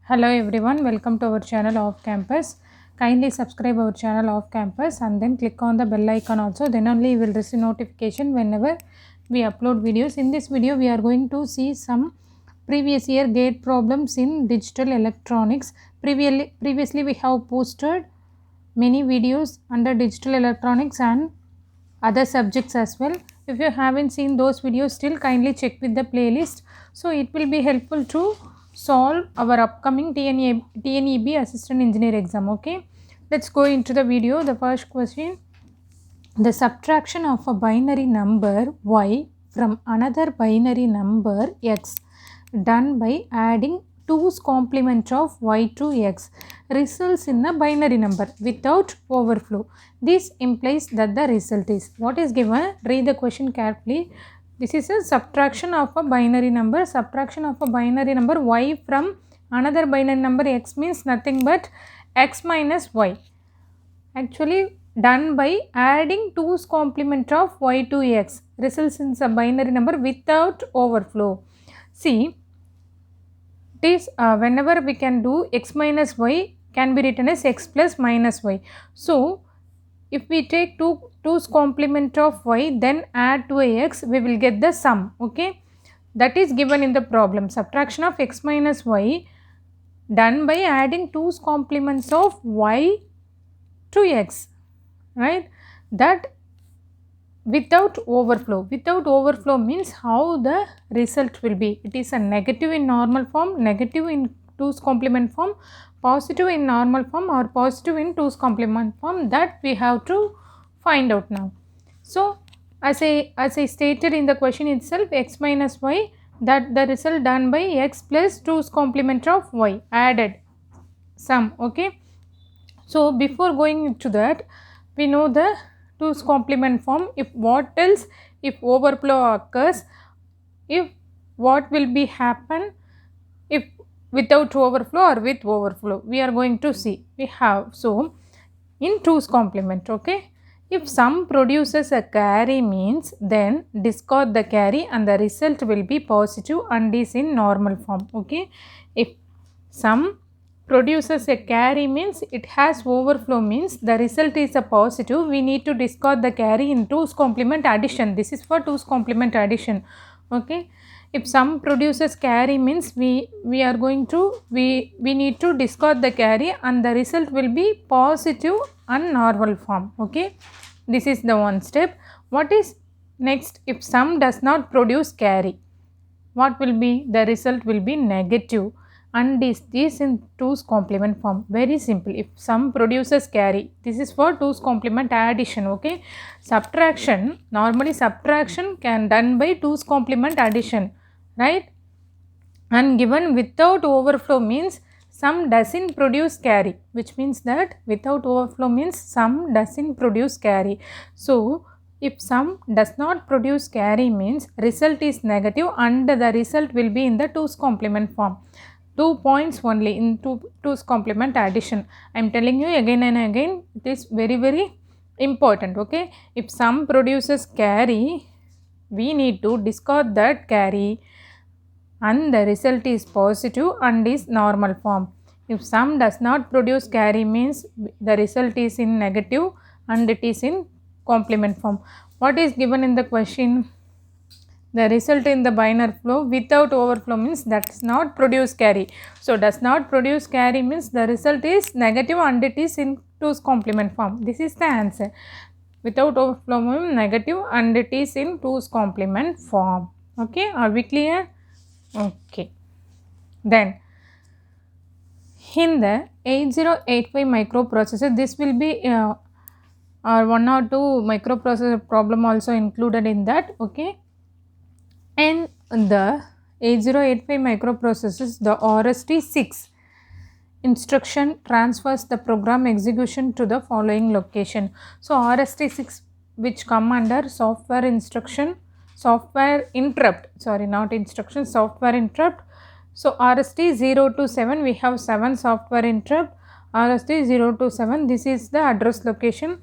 Hello everyone, welcome to our channel Off Campus. Kindly subscribe our channel Off Campus and then click on the bell icon also. Then only you will receive notification whenever we upload videos. In this video, we are going to see some previous year gate problems in digital electronics. Previously we have posted many videos under digital electronics and other subjects as well. If you haven't seen those videos still, kindly check with the playlist. So it will be helpful to solve our upcoming TNEB assistant engineer exam. Okay, let's go into the video. The first question: the subtraction of a binary number y from another binary number x done by adding 2's complement of y to x results in a binary number without overflow. This implies that the result is what is given. Read the question carefully. This is a subtraction of a binary number. Subtraction of a binary number y from another binary number x means nothing but x minus y. Actually done by adding 2's complement of y to x results in a binary number without overflow. See, this whenever we can do x minus y can be written as x plus minus y. So if we take 2's complement of y then add to a x, we will get the sum. Okay, that is given in the problem. Subtraction of x minus y done by adding 2's complements of y to x, right? That without overflow means how the result will be. It is a negative in normal form, negative in 2's complement form, positive in normal form, or positive in 2's complement form. That we have to find out now. So as I stated in the question itself, x minus y, that the result done by x plus 2's complement of y added sum. Okay, so before going into that, we know the 2's complement form. If what else, if overflow occurs, if what will be happen if without overflow or with overflow, we are going to see. We have, so in 2's complement, okay, if sum produces a carry means then discard the carry and the result will be positive and is in normal form. Okay, if sum produces a carry means it has overflow means the result is a positive, we need to discard the carry in 2's complement addition. This is for 2's complement addition. Okay, if sum produces carry means we are going to we need to discard the carry and the result will be positive and normal form. Okay, this is the one step. What is next? If sum does not produce carry, what will be? The result will be negative and is this in 2's complement form. Very simple. If sum produces carry, this is for 2's complement addition. Okay, subtraction, normally subtraction can done by 2's complement addition, right? And given without overflow means sum doesn't produce carry, which means that without overflow means sum doesn't produce carry. So if sum does not produce carry means result is negative and the result will be in the 2's complement form. 2 points only in 2's complement addition. I am telling you again and again, it is very important. Okay, if sum produces carry, we need to discard that carry and the result is positive and is normal form. If sum does not produce carry means the result is in negative and it is in complement form. What is given in the question? The result in the binary flow without overflow means does not produce carry. So does not produce carry means the result is negative and it is in 2's complement form. This is the answer. Without overflow means negative and it is in 2's complement form. Okay, are we clear? Okay, then in the 8085 microprocessor, this will be or 1 or 2 microprocessor problem also included in that. Okay, and the 8085 microprocessors, the RST6 instruction transfers the program execution to the following location. So RST6 which come under software instruction, software interrupt, sorry, not instruction, software interrupt. So RST 0 to 7, we have 7 software interrupt. RST 0 to 7, this is the address location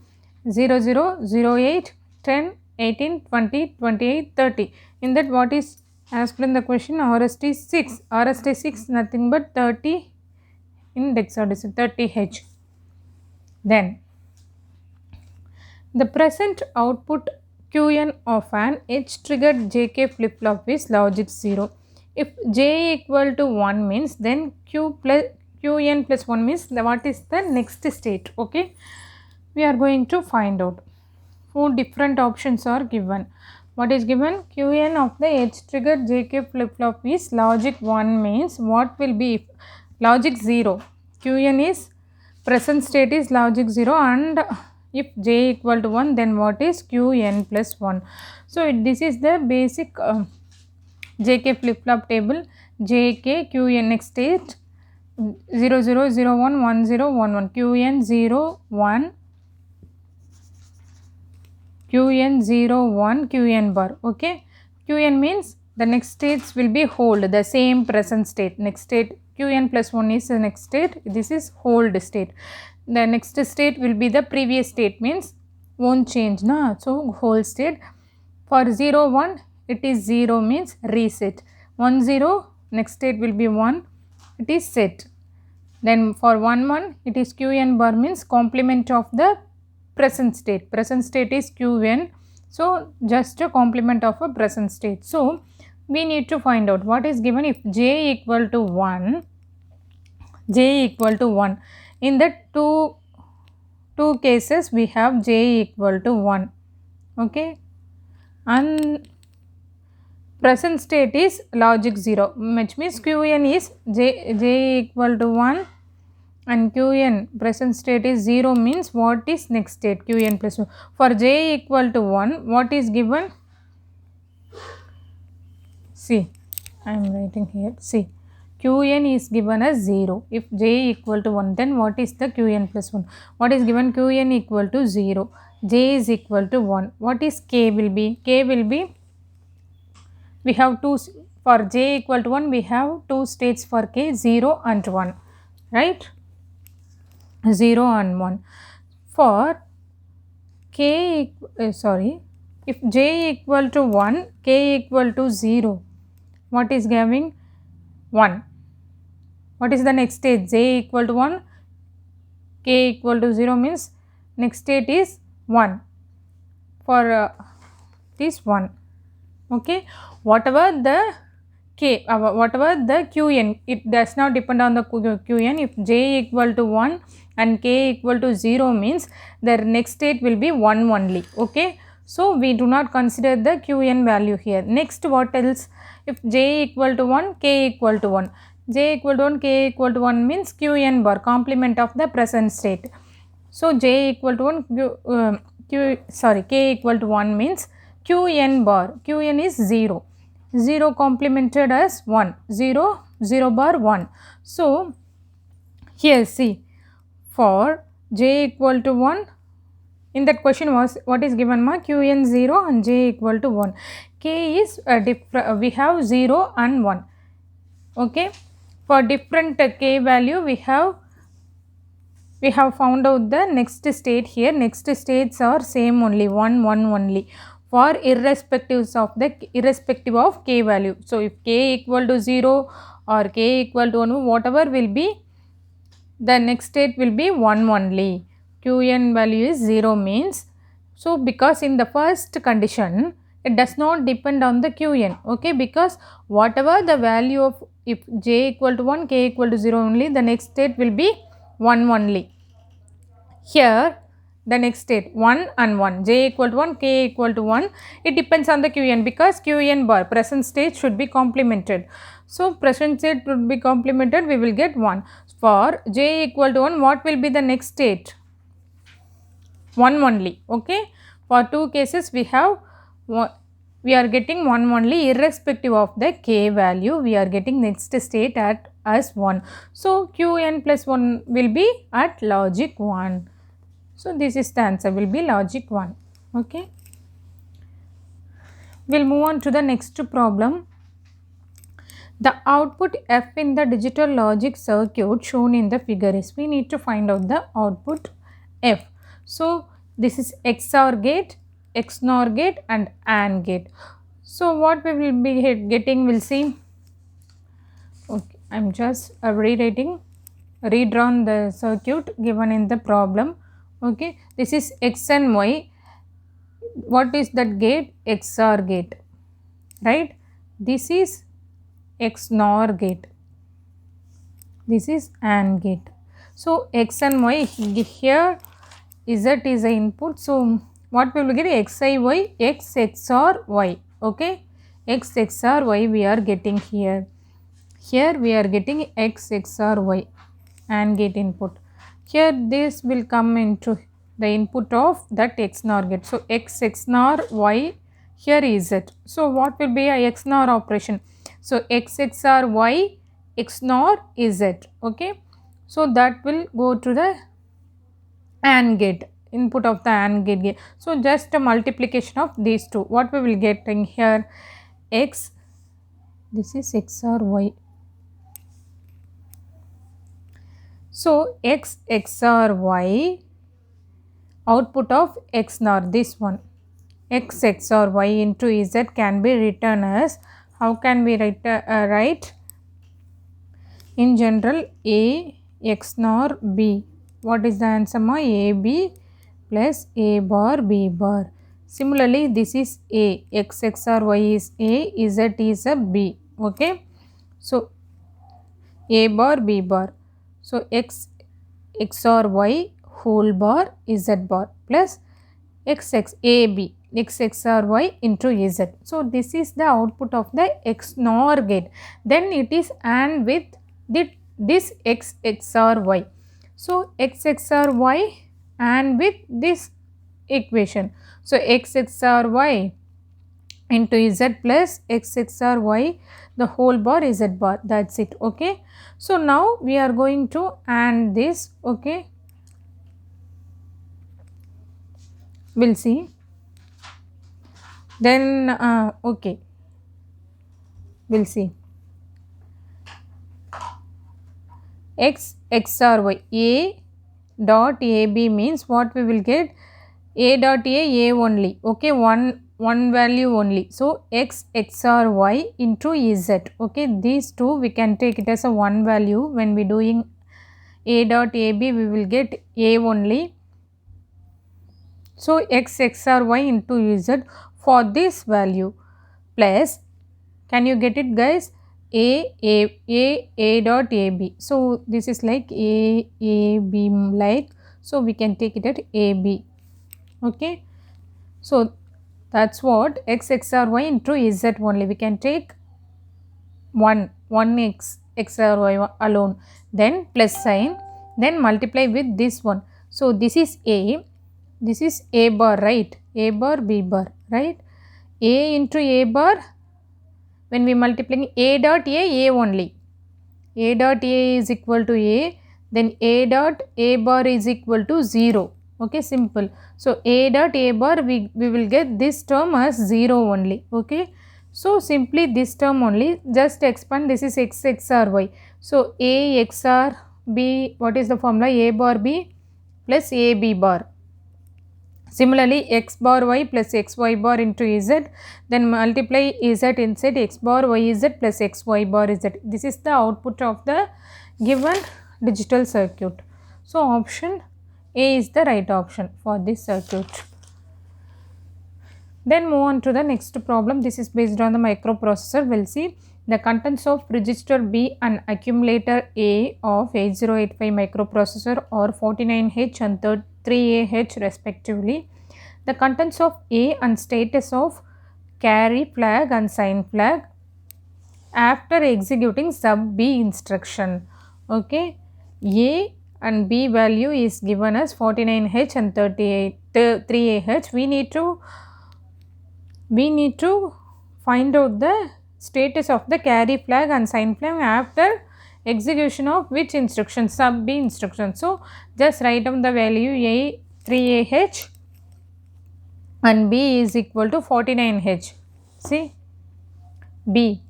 00, 08, 10, 18, 20, 28, 30. In that what is asked in the question? RST 6. RST 6 nothing but 30 in hexadecimal 30H. Then the present output Qn of an edge triggered JK flip flop is logic 0. If J equal to 1 means then Qn plus 1 means what is the next state. Okay, we are going to find out. 4 different options are given. What is given? Qn of the edge triggered JK flip flop is logic 1 means what will be if logic 0. Qn is present state is logic 0 and if j equal to 1 then what is Qn plus 1. So this is the basic JK flip flop table. JK Qn next state 0 0 0 1 1 0 1 1 Qn 0 1 Qn 0 1 Qn bar. Okay, Qn means the next states will be hold the same present state. Next state Qn plus 1 is the next state. This is hold state. The next state will be the previous state means won't change na. So hold state. For 0 1 it is 0 means reset. 1 0 next state will be 1, it is set. Then for 1 1 it is Qn bar means complement of the present state. Present state is Qn. So just a complement of a present state. So we need to find out what is given if j equal to 1. J equal to 1. In the two cases we have j equal to 1. Okay, and present state is logic 0, which means Qn is j equal to 1 and Qn present state is 0 means what is next state Qn plus 1. For j equal to 1 what is given? See, I am writing here. See, Qn is given as 0. If j equal to 1 then what is the Qn plus 1? What is given? Qn equal to 0. J is equal to 1. What is k will be? K will be, we have two, for j equal to 1 we have two states for k, 0 and 1, right? 0 and 1. For k, if j equal to 1, k equal to 0, what is giving? 1. What is the next state? J equal to 1, k equal to 0 means next state is 1. For this 1. Okay, whatever the k, whatever the Qn, it does not depend on the Qn. If j equal to 1 and k equal to 0 means the next state will be 1 only. Okay, so we do not consider the Qn value here. Next, what else? If j equal to 1, k equal to 1. J equal to 1, k equal to 1 means Qn bar, complement of the present state. So j equal to 1, k equal to 1 means Qn bar. Qn is 0. 0 complemented as 1. 0, 0 bar 1. So here see, for j equal to 1, in that question was what is given ma? Qn 0 and j equal to 1. K is we have 0 and 1. Okay, for different k value we have found out the next state here. Next states are same only, 1 1 only, for irrespective of k value. So if k equal to 0 or k equal to 1, whatever will be, the next state will be 1 only. Qn value is 0 means, so because in the first condition it does not depend on the Qn. Okay, because whatever the value of, if j equal to 1, k equal to 0 only, the next state will be 1 only. Here the next state 1 and 1, j equal to 1, k equal to 1, it depends on the Qn, because Qn bar, present state should be complemented. So present state would be complemented, we will get 1. For j equal to 1, what will be the next state? 1 only. Okay, for two cases we have, we are getting 1 only, irrespective of the k value, we are getting next state at as 1. So Qn plus 1 will be at logic 1. So this is the answer, will be logic 1. Okay, we will move on to the next problem. The output F in the digital logic circuit shown in the figure is, we need to find out the output F. So this is XOR gate, XNOR gate and AND gate. So what we will be getting, we will see. Okay, I am just rewriting. redrawn the circuit given in the problem. Okay, this is X and Y. What is that gate? XOR gate, right? This is XNOR gate. This is AND gate. So X and Y, here Z is the input. So what we will get? Xi Y, X XOR Y. Okay, X XOR Y we are getting here. Here we are getting X XOR Y, AND gate input. Here this will come into the input of that XNOR gate. So X XNOR Y, here is Z. So what will be a XNOR operation? So X XOR Y, XNOR is Z. Okay, so that will go to the AND gate, input of the AND gate. So just a multiplication of these two. What we will get in here? X, this is XOR Y. So X XOR Y, output of XNOR, this one. X XOR Y into Z can be written as, how can we write? In general, A XNOR B. What is the answer? AB plus A bar B bar. Similarly, this is A. X XOR Y is A, Z is a B. Okay. So A bar B bar. So X XOR Y whole bar Z bar plus AB X XOR Y into Z. So this is the output of the XNOR gate. Then it is AND with this X XOR Y. So X XOR Y AND with this equation. So X XOR Y into Z plus X XOR Y, the whole bar Z bar. That's it. Okay. So now we are going to AND this. Okay. We'll see. Then okay, we'll see. X XOR Y, A dot AB means what we will get? A dot A only. Okay, one value only. So X XOR Y into Z. Okay, these two we can take it as a one value. When we doing A dot AB, we will get A only. So X XOR Y into Z for this value plus, can you get it guys? A dot AB. So this is like A B like, so we can take it at AB. Okay, so that's what X XOR Y into Z only. We can take one X XOR Y alone, then plus sign, then multiply with this one. So this is A, this is A bar, right? A bar B bar, right? A into A bar, when we multiplying A dot A only. A dot A is equal to A, then A dot A bar is equal to 0. Okay, simple. So A dot A bar, we will get this term as 0 only. Okay, so simply this term only, just expand. This is X XOR Y. So A XOR B, what is the formula? A bar B plus A B bar. Similarly, X bar Y plus XY bar into Z, then multiply Z inside X bar Y Z plus XY bar Z. This is the output of the given digital circuit. So option A is the right option for this circuit. Then move on to the next problem. This is based on the microprocessor. We'll see the contents of register B and accumulator A of 8085 microprocessor are 49H and 3AH respectively. The contents of A and status of carry flag and sign flag after executing sub B instruction. Okay, A and B value is given as 49H and 3AH. We need to find out the status of the carry flag and sign flag after execution of which instruction? Sub B instruction. So just write down the value A 3AH and B is equal to 49H. See, B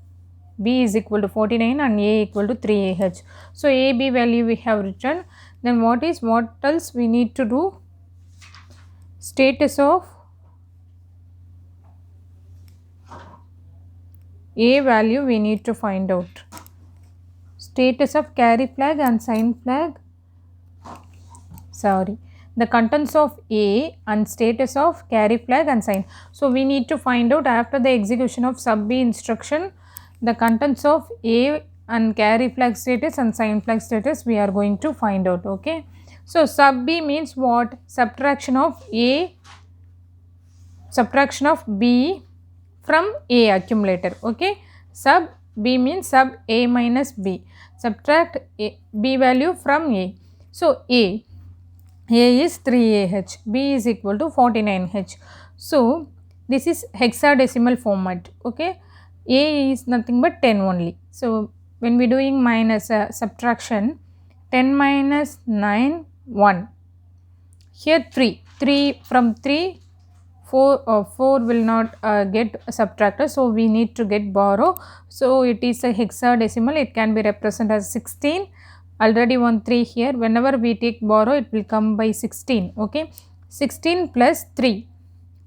is equal to 49 and A equal to 3AH. So A B value we have written. Then what else we need to do? Status of A value we need to find out. status of carry flag and sign flag, sorry, the contents of A and status of carry flag and sign. So we need to find out after the execution of sub B instruction the contents of A and carry flag status and sign flag status we are going to find out. Okay, so sub B means what? Subtraction of A, subtraction of B from A accumulator. Okay, sub B means sub A minus B, subtract B value from A. So A is 3AH, B is equal to 49H. So this is hexadecimal format. Okay, A is nothing but 10 only. So when we doing minus subtraction, 10 minus 9, 1. Here 3 from 3, 4 will not get subtracted, so we need to get borrow. So it is a hexadecimal, it can be represented as 16. Already 1 3 here, whenever we take borrow it will come by 16. Okay, 16 plus 3,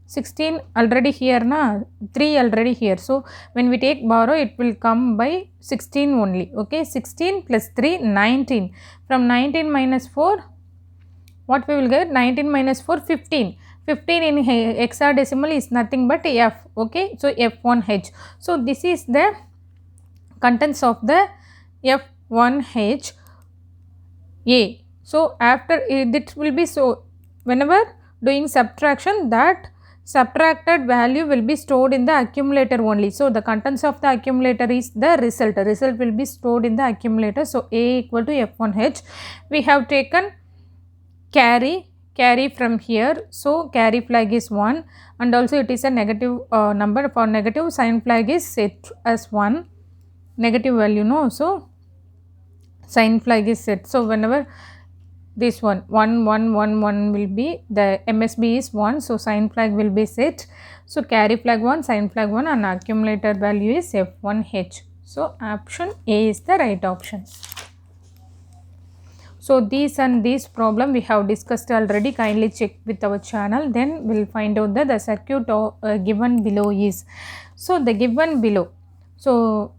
16 already here na, 3 already here, so when we take borrow it will come by 16 only. Okay, 16 plus 3, 19. From 19 minus 4, what we will get? 19 minus 4, 15. 15 in hexadecimal is nothing but F. Okay, so F1H. So this is the contents of the F1H A. So after it will be, so whenever doing subtraction, that subtracted value will be stored in the accumulator only. So the contents of the accumulator is the result. The result will be stored in the accumulator. So A equal to F1H. We have taken carry from here, so carry flag is 1, and also it is a negative number. For negative, sign flag is set as 1, negative value, no, so sign flag is set. So whenever this 1 will be, the MSB is 1, so sign flag will be set. So carry flag 1, sign flag 1, and accumulator value is F1H. So option A is the right option. So these and this problem we have discussed already. Kindly check with our channel, then we will find out that the circuit given below is. So the given below, so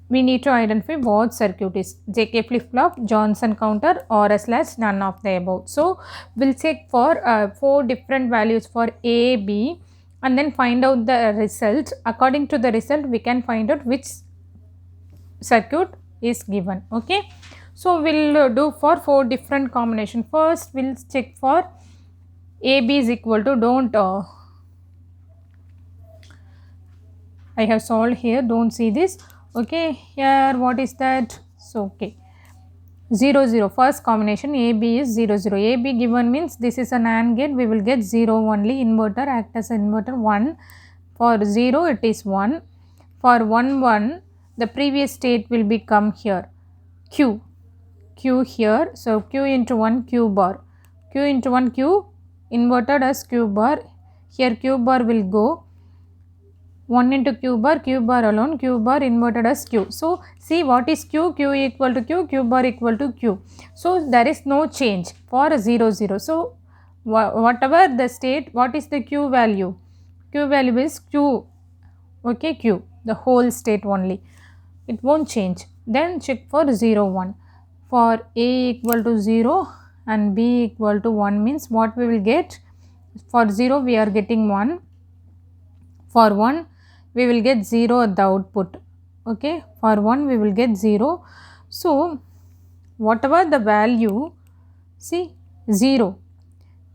we need to identify what circuit is: JK flip flop, Johnson counter, or / none of the above. So we will check for 4 different values for A, B, and then find out the result. According to the result we can find out which circuit is given. Okay, so we will do for 4 different combination. First we will check for AB is equal to, don't I have solved here, don't see this. Okay, here what is that? So okay, 0 0, first combination AB is 0 0. AB given means this is an AND gate, we will get 0 only. Inverter act as inverter 1. For 0 it is 1. For 1 1, the previous state will become here Q here. So Q into 1, Q bar, Q into 1, Q inverted as Q bar. Here Q bar will go 1 into Q bar alone, Q bar inverted as Q. So see what is Q? Q equal to Q, Q bar equal to Q. So there is no change for 0 0. So whatever the state, what is the Q value? Q value is Q. Okay, Q, the whole state only, it won't change. Then check for 0 1. For A equal to 0 and B equal to 1 means what we will get? For 0 we are getting 1. For 1 we will get 0 at the output. Okay, for 1 we will get 0. So whatever the value, see 0,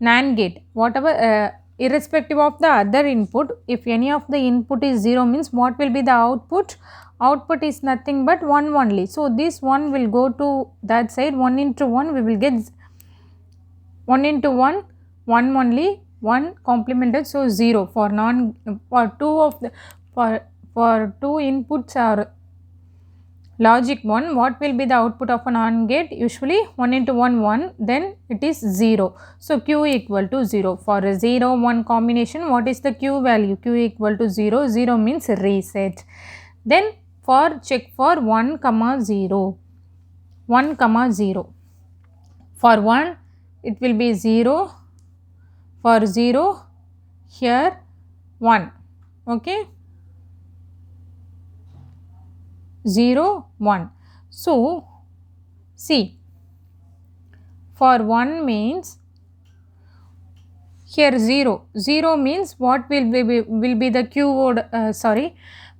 NAND gate, whatever irrespective of the other input, if any of the input is 0 means what will be the output? Output is nothing but 1 only. So this 1 will go to that side, 1 into 1 we will get 1 into 1, 1 only, 1 complemented, so 0. For for 2 of the for 2 inputs are logic 1, what will be the output of an AND gate? Usually 1 into 1 1, then it is 0. So Q equal to 0. For a 0 1 combination, what is the Q value? Q equal to 0. 0 means reset. Then for check for 1 comma 0, 1 comma 0. For 1 it will be 0. For 0 here 1. Okay, 0 1. So see, for 1 means here 0 means what will be the q word,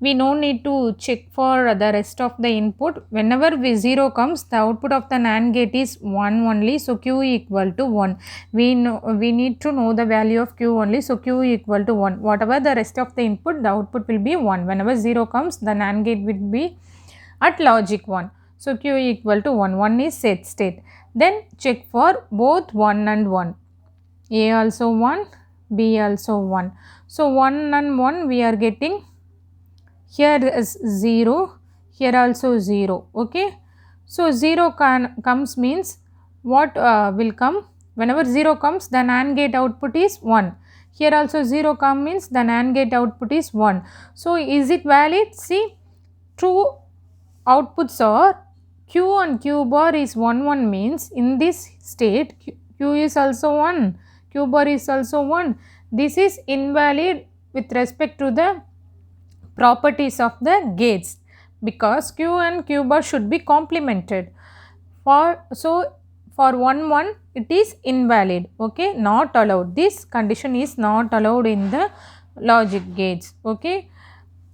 we no need to check for the rest of the input. Whenever 0 comes, the output of the NAND gate is 1 only, so q equal to 1. We need to know the value of q only, so q equal to 1. Whatever the rest of the input, the output will be 1. Whenever 0 comes, the NAND gate will be at logic 1, so q equal to 1. 1 is set state. Then check for both 1 and 1. A also 1, B also 1. So 1 and 1 we are getting, here is 0, here also 0. Okay. So 0 comes means what will come? Whenever 0 comes, the NAND gate output is 1. Here also 0 comes means the NAND gate output is 1. So is it valid? See, true outputs are q and q bar is 1 1 means in this state q is also 1, q bar is also 1. This is invalid with respect to the properties of the gates, because q and q bar should be complemented. So for 1 1 it is invalid. Okay, not allowed. This condition is not allowed in the logic gates. Okay.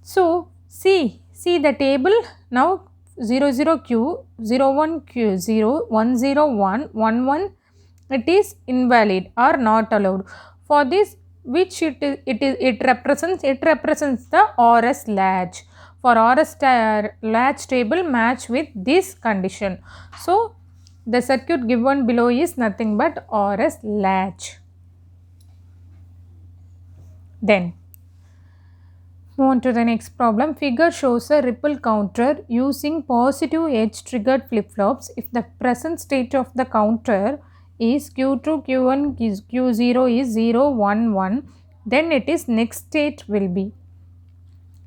So see the table now. 0 0 q, 0 1 q, 0 1 0 1 1 1, it is invalid or not allowed. For this, which it represents the ORS latch. For ORS latch table match with this condition. So the circuit given below is nothing but ORS latch. Then move on to the next problem. Figure shows a ripple counter using positive edge triggered flip-flops. If the present state of the counter is Q2, Q1, Q0 is 0, 1, 1, then it is next state will be.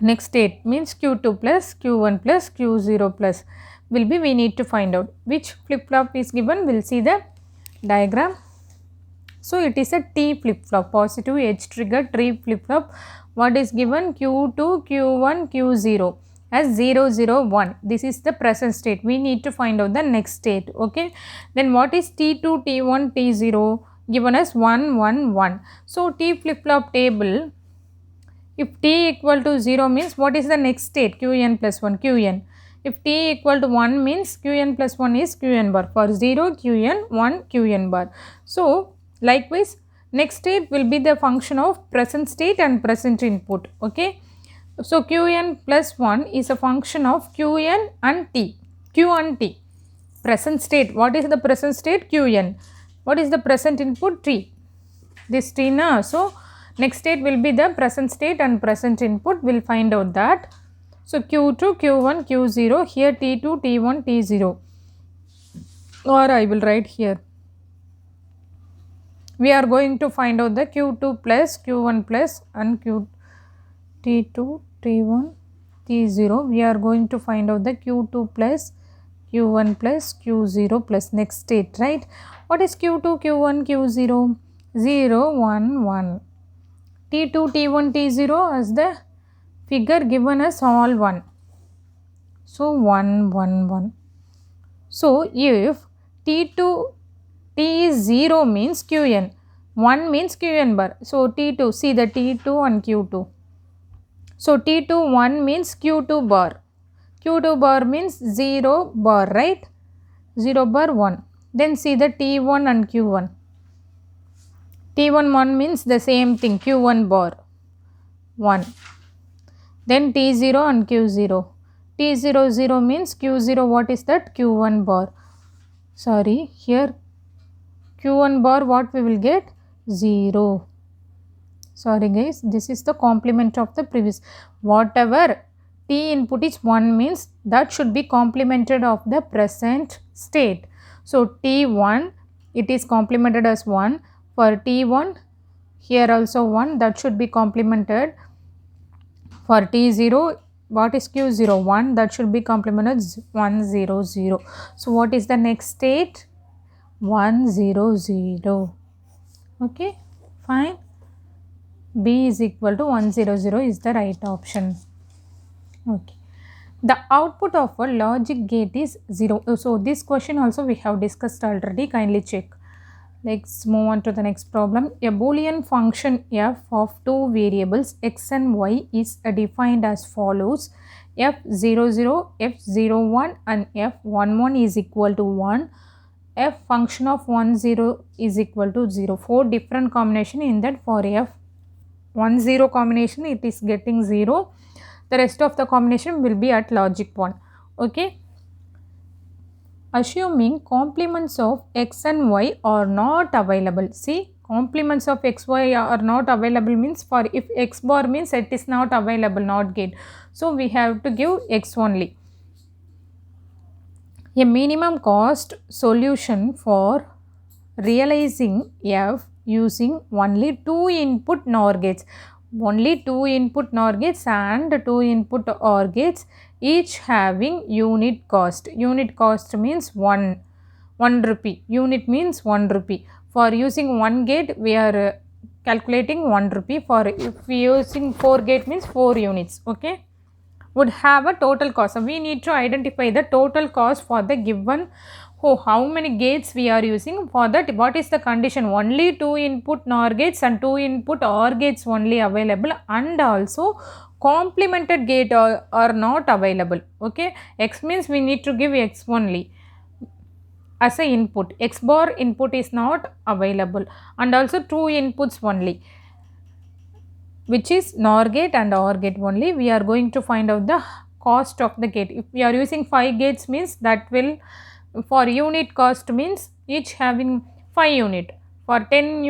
Next state means Q2 plus Q1 plus Q0 plus will be, we need to find out which flip-flop is given. We will see the diagram. So it is a T flip-flop, positive edge triggered T flip-flop. What is given? Q2, Q1, Q0 as 0, 0, 1. This is the present state. We need to find out the next state. Okay. Then what is T2, T1, T0? Given as 1, 1, 1. So T flip-flop table, if T equal to 0 means what is the next state? Qn plus 1, Qn. If T equal to 1 means Qn plus 1 is Qn bar. For 0, Qn, 1, Qn bar. So likewise, next state will be the function of present state and present input. Okay. So Qn plus 1 is a function of Qn and T. Q and T. Present state. What is the present state? Qn. What is the present input? T. This T na. So next state will be the present state and present input. We'll find out that. So Q2, Q1, Q0. Here T2, T1, T0. Or I will write here. We are going to find out the Q2 plus Q1 plus and T2, T1, T0. We are going to find out the Q2 plus Q1 plus Q0 plus next state, right? What is Q2, Q1, Q0? 0, 1, 1. T2, T1, T0 as the figure given as all 1. So 1, 1, 1. So if T2, T is 0 means Qn, 1 means Qn bar. So T2, see the T2 and Q2. So T2 1 means Q2 bar. Q2 bar means 0 bar, right? 0 bar 1. Then see the T1 and Q1. T1 1 means the same thing, Q1 bar 1. Then T0 and Q0. T0 0 means Q0, what is that? Q1 bar. Sorry, here Q1 bar what we will get? 0. Sorry guys, this is the complement of the previous. Whatever T input is 1 means that should be complemented of the present state. So T1 it is complemented as 1. For T1 here also 1, that should be complemented. For T0 what is Q0? 1, that should be complemented 1 0 0. So what is the next state? 1 0 0. Okay, fine. B is equal to 1 0 0 is the right option. Okay. The output of a logic gate is 0. So this question also we have discussed already, kindly check. Let's move on to the next problem. A Boolean function f of two variables x and y is defined as follows. f00, f01 and f11 is equal to 1. F function of 10 is equal to 0. 4 different combination in that. For f10 combination it is getting 0. The rest of the combination will be at logic 1. Okay. Assuming complements of x and y are not available. See, complements of x, y are not available means, for if x bar means it is not available, not gate. So we have to give x only. A minimum cost solution for realizing f using only two input NOR gates. Only two input NOR gates and two input OR gates, each having unit cost. Unit cost means 1 rupee. Unit means 1 rupee. For using one gate we are calculating 1 rupee. For if we using 4 gate means 4 units. Okay, would have a total cost. So we need to identify the total cost for the given. How many gates we are using. For that, what is the condition? Only two input NOR gates and two input OR gates only available, and also complemented gate are not available. Okay, x means we need to give x only as a input. X bar input is not available, and also two inputs only, which is NOR gate and OR gate only. We are going to find out the cost of the gate. If we are using 5 gates means that will, for unit cost means each having 5 unit. For 10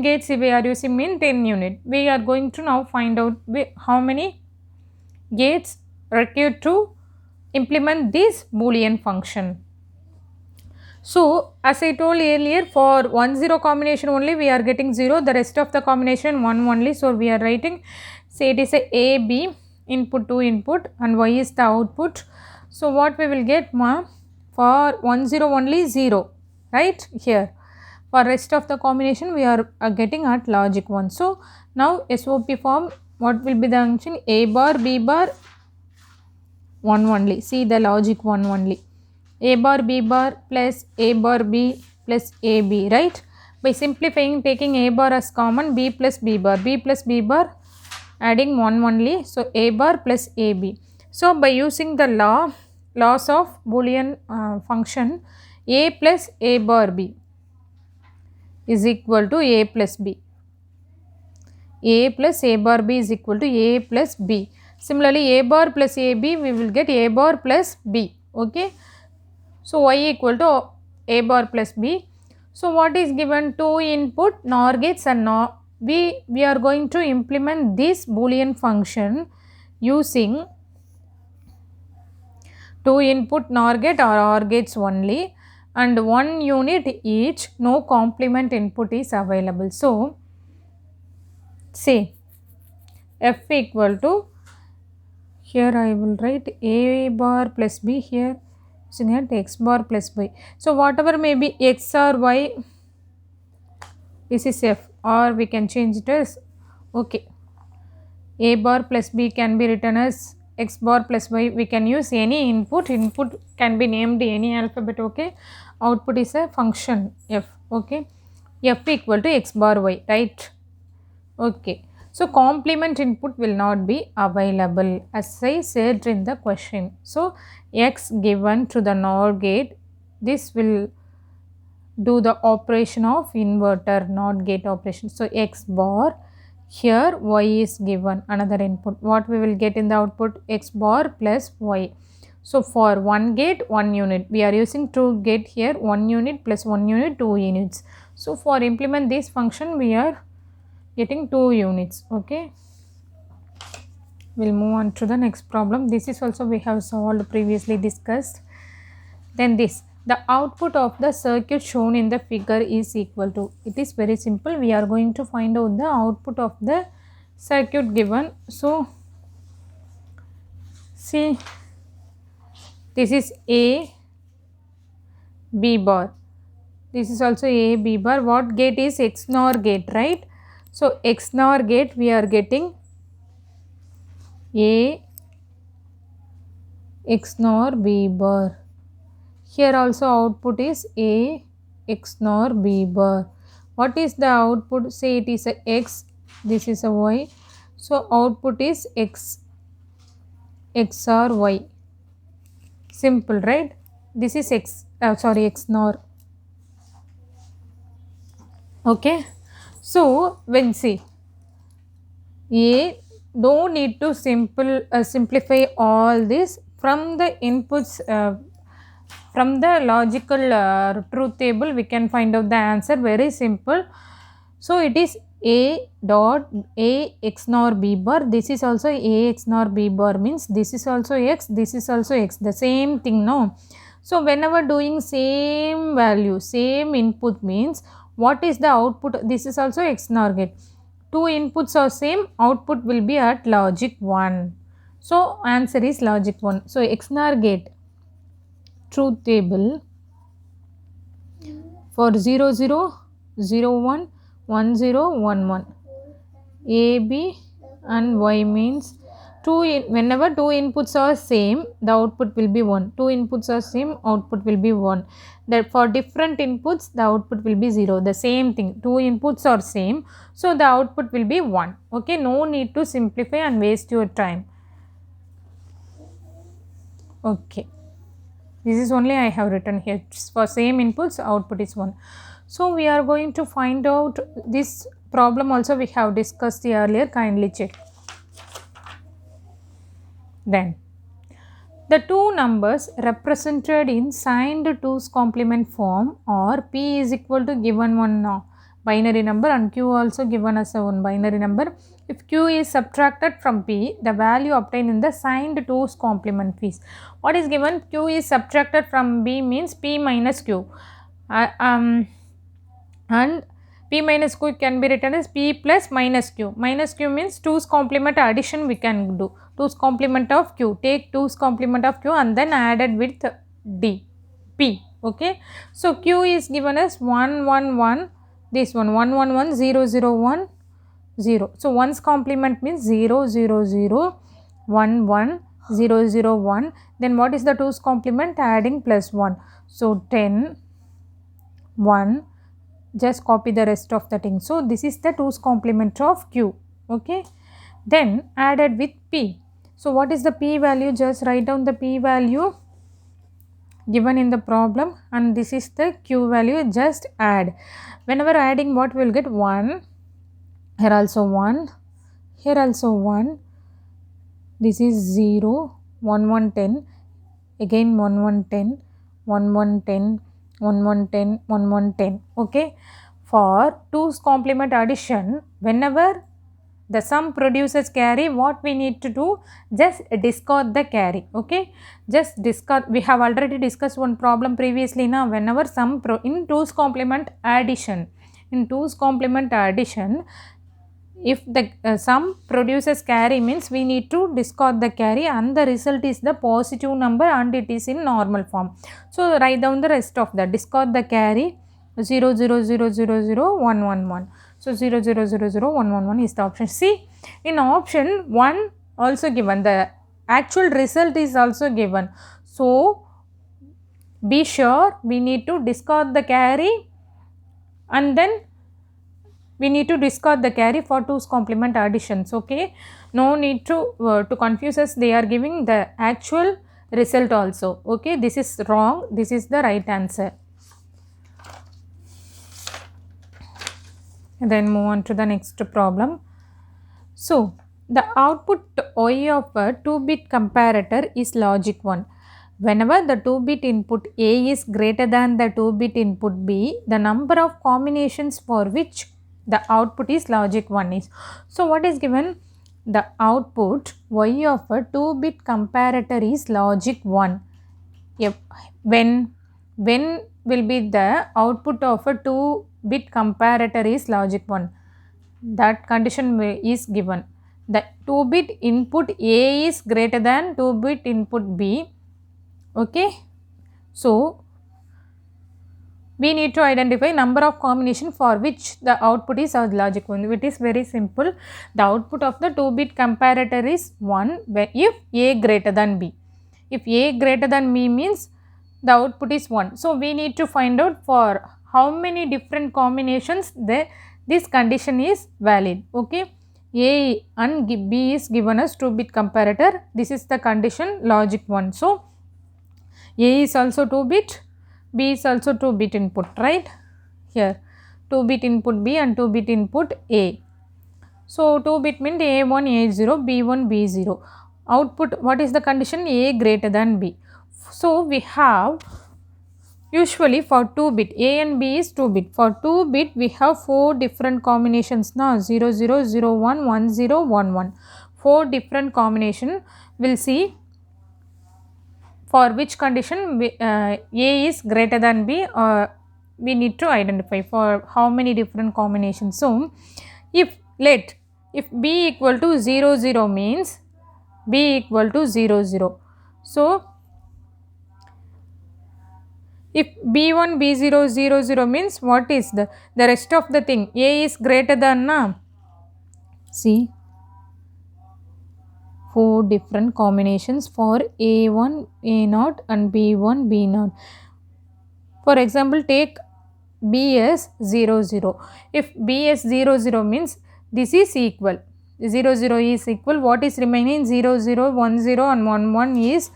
gates we are using mean 10 unit. We are going to now find out how many gates required to implement this Boolean function. So as I told earlier, for 1 0 combination only we are getting 0, the rest of the combination 1 only. So we are writing, say it is a B input, 2 input, and y is the output. So what we will get, for 1 0 only 0, right here. For rest of the combination we are getting at logic 1. So now SOP form, what will be the function? A bar, B bar, 1 only. See the logic 1 only. A bar, B bar plus A bar, B plus AB, right? By simplifying, taking A bar as common, B plus B bar, B plus B bar, adding 1 only. So A bar plus AB. So by using the laws of Boolean function, A plus A bar B is equal to A plus B. A plus A bar B is equal to A plus B. Similarly, A bar plus AB, we will get A bar plus B. Okay. So y equal to A bar plus B. So what is given? Two input NOR gates and NOR. We are going to implement this Boolean function using two input NOR gate or OR gates only, and 1 unit each. No complement input is available. So say f equal to, here I will write A bar plus B, here using at x bar plus y. So whatever may be x or y, this is f, or we can change it as, okay, A bar plus B can be written as x bar plus y. We can use any input. Input can be named any alphabet. Okay, output is a function f. Okay, f equal to x bar y, right? Okay, so complement input will not be available as I said in the question. So x given to the NOR gate, this will do the operation of inverter NOT gate operation. So x bar, here y is given another input. What we will get in the output? X bar plus y. So for one gate 1 unit, we are using two gate here, 1 unit plus 1 unit, 2 units. So for implement this function we are getting 2 units. Okay, we'll move on to the next problem. This is also we have solved, previously discussed. Then this, the output of the circuit shown in the figure is equal to, it is very simple. We are going to find out the output of the circuit given. So see, this is A B bar, this is also A B bar. What gate is? XNOR gate, right? So XNOR gate we are getting A XNOR B bar. Here also output is A XNOR B bar. What is the output? Say it is a X, this is a Y. So output is X XOR Y. Simple, right? This is XNOR. Okay. So when see A, don't need to simplify all this from the inputs. From the logical truth table we can find out the answer, very simple. So it is A dot A XNOR B bar. This is also A XNOR B bar, means this is also X, this is also X, the same thing, no? So whenever doing same value, same input, means what is the output? This is also XNOR gate. Two inputs are same, output will be at logic 1. So answer is logic 1. So XNOR gate truth table for 0 0 0 1 1 0 1 1, A B and Y means whenever two inputs are same, the output will be 1. Two inputs are same, output will be 1. That for different inputs the output will be 0. The same thing, two inputs are same, so the output will be 1. Okay, no need to simplify and waste your time. Okay, this is only I have written here. For same inputs output is 1. So we are going to find out this problem also we have discussed earlier, kindly check. Then the two numbers represented in signed 2's complement form are P is equal to given one binary number and Q also given as a one binary number. If Q is subtracted from P, the value obtained in the signed 2's complement is. What is given? Q is subtracted from B means P minus Q. And P minus Q can be written as P plus minus Q. Minus Q means 2's complement addition we can do. 2's complement of Q. Take 2's complement of Q and then added with D. P. Okay. So Q is given as 1 1 1. This one 1 1 1 0 0 1 0. So 1's complement means 0 0 0 1 1 0 0 1. Then what is the 2's complement? Adding plus 1. So 10 1. Just copy the rest of the thing. So this is the 2's complement of Q. Okay. Then added with P. So what is the P value? Just write down the P value given in the problem and this is the Q value, just add. Whenever adding, what we will get? 1. Here also 1. Here also 1. This is 0. 1 1 10. Again 1 1 10. 1 1 10. 1 1 10. 1 1 10. Okay. For 2's complement addition, whenever the sum produces carry, what we need to do? Just discard the carry. Okay. Just discard. We have already discussed one problem previously now. Whenever sum in 2's complement addition. In 2's complement addition, if the sum produces carry means we need to discard the carry and the result is the positive number and it is in normal form. So write down the rest of that. Discard the carry 0 0 0 0 0 1 1 1. So 0 0 0 0 1 1 1 is the option. See, in option 1 also given, the actual result is also given. So be sure we need to discard the carry and then we need to discard the carry for 2's complement additions. Okay, no need to confuse us. They are giving the actual result also. Okay, this is wrong. This is the right answer. And then move on to the next problem. So the output Y of a 2-bit comparator is logic 1. Whenever the 2-bit input A is greater than the 2-bit input B, the number of combinations for which the output is logic 1 is. So what is given? The output Y of a 2-bit comparator is logic 1. Yep. When will be the output of a 2-bit comparator is logic 1? That condition is given. The 2-bit input A is greater than 2-bit input B. Okay. So we need to identify number of combination for which the output is logic 1. It is very simple. The output of the 2-bit comparator is 1 if A greater than B. If A greater than B means the output is 1. So, we need to find out for how many different combinations this condition is valid. Okay. A and B is given as 2-bit comparator. This is the condition logic 1. So, A is also 2-bit, B is also 2-bit input, right? Here 2-bit input B and 2-bit input A. So, 2-bit means A1, A0, B1, B0. Output, what is the condition? A greater than B. So, we have usually for 2-bit, A and B is 2-bit. For 2-bit, we have 4 different combinations now, 0, 0, 0, 1, 1, 0, 1, 1. 4 different combination. We'll see for which condition A is greater than B, we need to identify for how many different combinations. So, if B equal to 0, 0 means B equal to 0, 0. So, if B1, B0, 0, 0 means what is the rest of the thing? A is greater than na? See, 4 different combinations for A1, A0 and B1, B0. For example, take B as 0, 0. If B as 0, 0 means this is equal. 0, 0 is equal. What is remaining? 0, 0, 1, 0 and 1, 1 is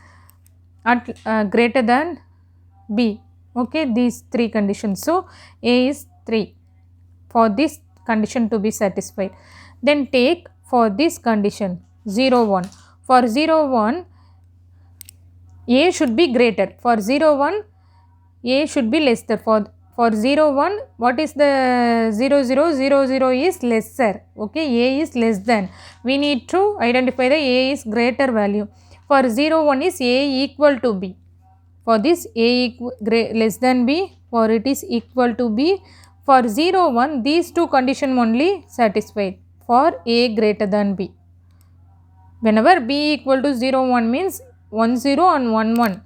at greater than B. Okay, these 3 conditions. So, A is 3 for this condition to be satisfied. Then take for this condition 0, 1. For 0, 1, A should be greater. For 0, 1, A should be lesser. For 0, 1, what is the 0, 0? 0, 0 is lesser. Okay, A is less than. We need to identify the A is greater value. For 0, 1 is A equal to B. For this A less than B, for it is equal to B. For 0, 1, these 2 conditions only satisfied for A greater than B. Whenever B equal to 0, 1 means 1, 0 and 1, 1.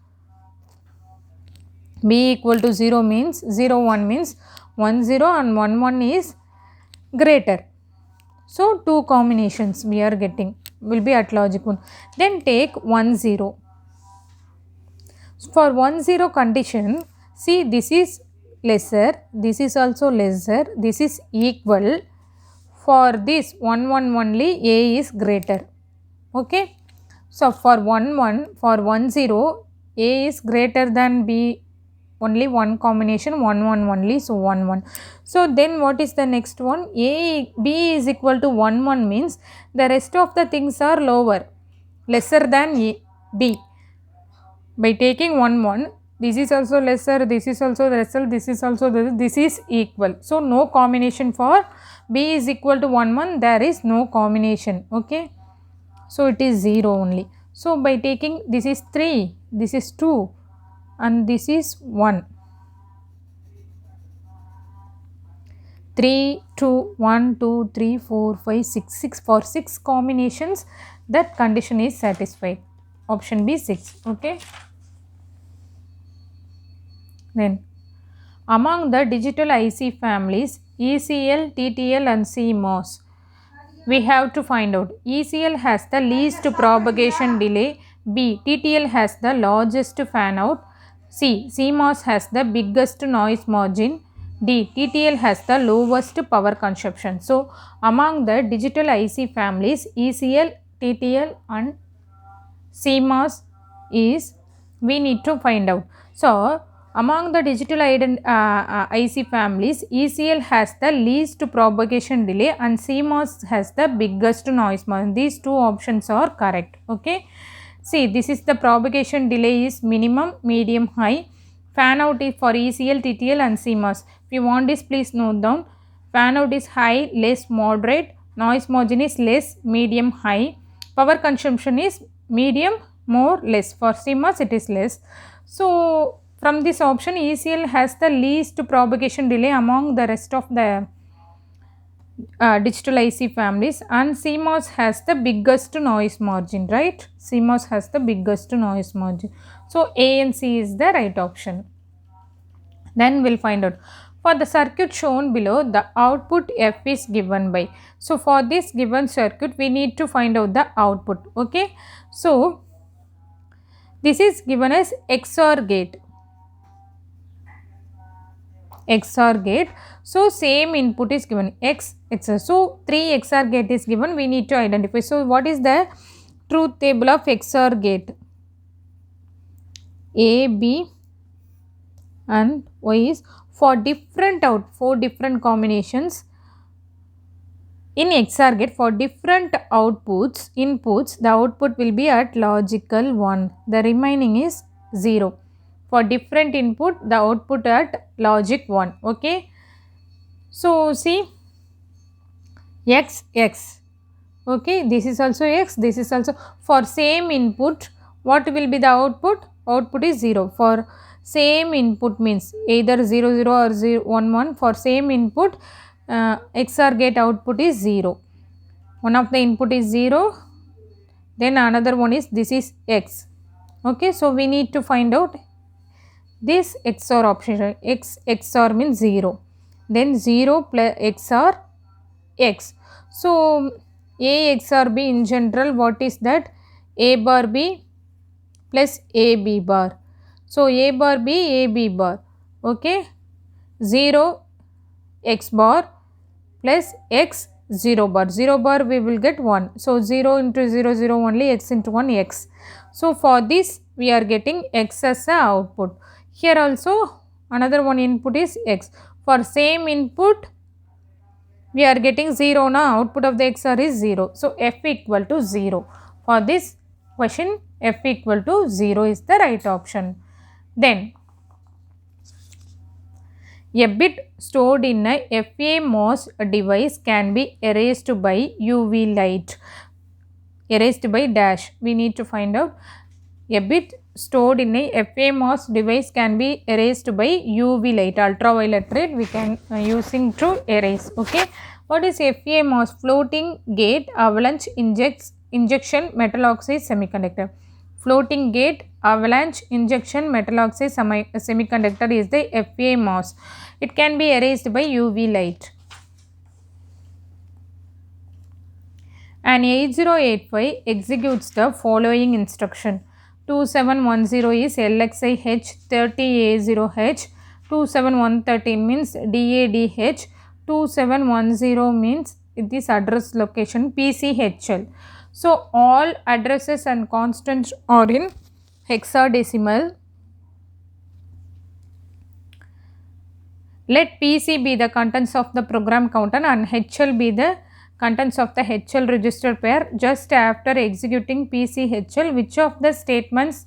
B equal to 0 means 0, 1 means 1, 0 and 1, 1 is greater. So, 2 combinations we are getting will be at logic 1. Then take 1, 0. For 1, 0 condition, see this is lesser, this is also lesser, this is equal. For this 1, 1 only A is greater. Okay. So, for 1, 1, for 1, 0, A is greater than B, only one combination, 1, 1 only. So, 1, 1. So, then what is the next one? B is equal to 1, 1 means the rest of the things are lower, lesser than B. By taking 1, 1, this is also lesser, this is also lesser, this is also this is equal. So, no combination for B is equal to 1, 1, there is no combination. Okay. So, it is 0 only. So, by taking this is 3, this is 2 and this is 1. 3, 2, 1, 2, 3, 4, 5, 6, 6 for 6 combinations that condition is satisfied. Option B 6. Okay. Then, among the digital IC families ECL, TTL and CMOS, we have to find out ECL has the least propagation delay, B TTL has the largest fan out, C CMOS has the biggest noise margin, D TTL has the lowest power consumption. So, among the digital IC families ECL, TTL and CMOS is we need to find out. So, among the digital IC families, ECL has the least propagation delay and CMOS has the biggest noise margin. These 2 options are correct. Okay. See, this is the propagation delay is minimum, medium, high. Fan out is for ECL, TTL and CMOS. If you want this, please note down. Fan out is high, less, moderate. Noise margin is less, medium, high. Power consumption is medium, more, less. For CMOS, it is less. So, from this option, ECL has the least propagation delay among the rest of the digital IC families and CMOS has the biggest noise margin, right? CMOS has the biggest noise margin. So, A and C is the right option. Then we will find out. For the circuit shown below, the output F is given by. So, for this given circuit, we need to find out the output. Okay. So, This is given as XOR gate. XOR gate. So same input is given X XOR. So 3 XOR gate is given. We need to identify. So what is the truth table of XOR gate? A, B and Y is for different 4 different combinations in XOR gate. For different inputs, the output will be at logical 1. The remaining is 0. For different input, the output at logic 1. Okay. So see, X. Okay, this is also X, this is also for same input. What will be the output? Output is 0. For same input means either 0 0 or 0 1 1. For same input, XOR gate output is 0. One of the input is 0, then another one is this is X. Okay, so we need to find out this XOR option. X XOR means 0. Then 0 plus XOR X. So A XOR B in general, what is that? A bar B plus A B bar. So A bar B, A B bar. Okay. 0 X bar plus X 0 bar. 0 bar we will get 1. So 0 into 0 0 only, X into 1 X. So for this we are getting X as a output. Here also another one input is X. For same input we are getting 0 now, output of the XOR is 0. So F equal to 0. For this question, F equal to 0 is the right option. Then a bit stored in a FAMOS device can be erased by UV light. Erased by dash. We need to find out. A bit stored in a FAMOS device can be erased by UV light, ultraviolet ray we can using to erase. Okay. What is FAMOS? Floating gate avalanche injection metal oxide semiconductor. Floating gate avalanche injection metal oxide semiconductor is the FAMOS. It can be erased by UV light. An 8085 executes the following instruction. 2710 is LXI H 30A0H. 27113 means DADH. 2710 means this address location PCHL. So all addresses and constants are in hexadecimal. Let PC be the contents of the program counter and HL be the contents of the HL register pair. Just after executing PCHL, which of the statements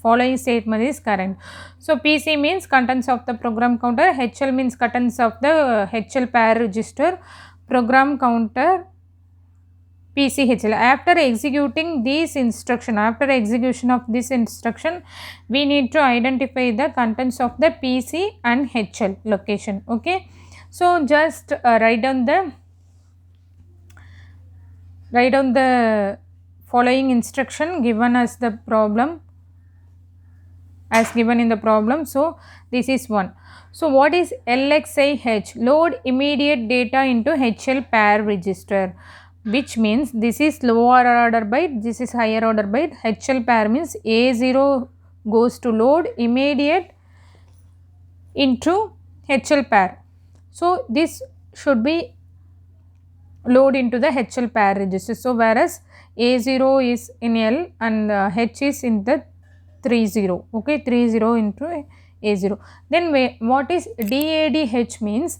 following statement is correct? So PC means contents of the program counter, HL means contents of the HL pair register, program counter, PCHL. After executing this instruction, after execution of this instruction, we need to identify the contents of the PC and HL location. Okay. So just write down the following instruction given as the problem, as given in the problem. So this is one. So what is LXIH? Load immediate data into HL pair register, which means this is lower order byte, this is higher order byte. HL pair means A0 goes to load immediate into HL pair. So this should be load into the HL pair register. So whereas A0 is in L and H is in the 30. Okay, 30 into A0. Then what is DADH means?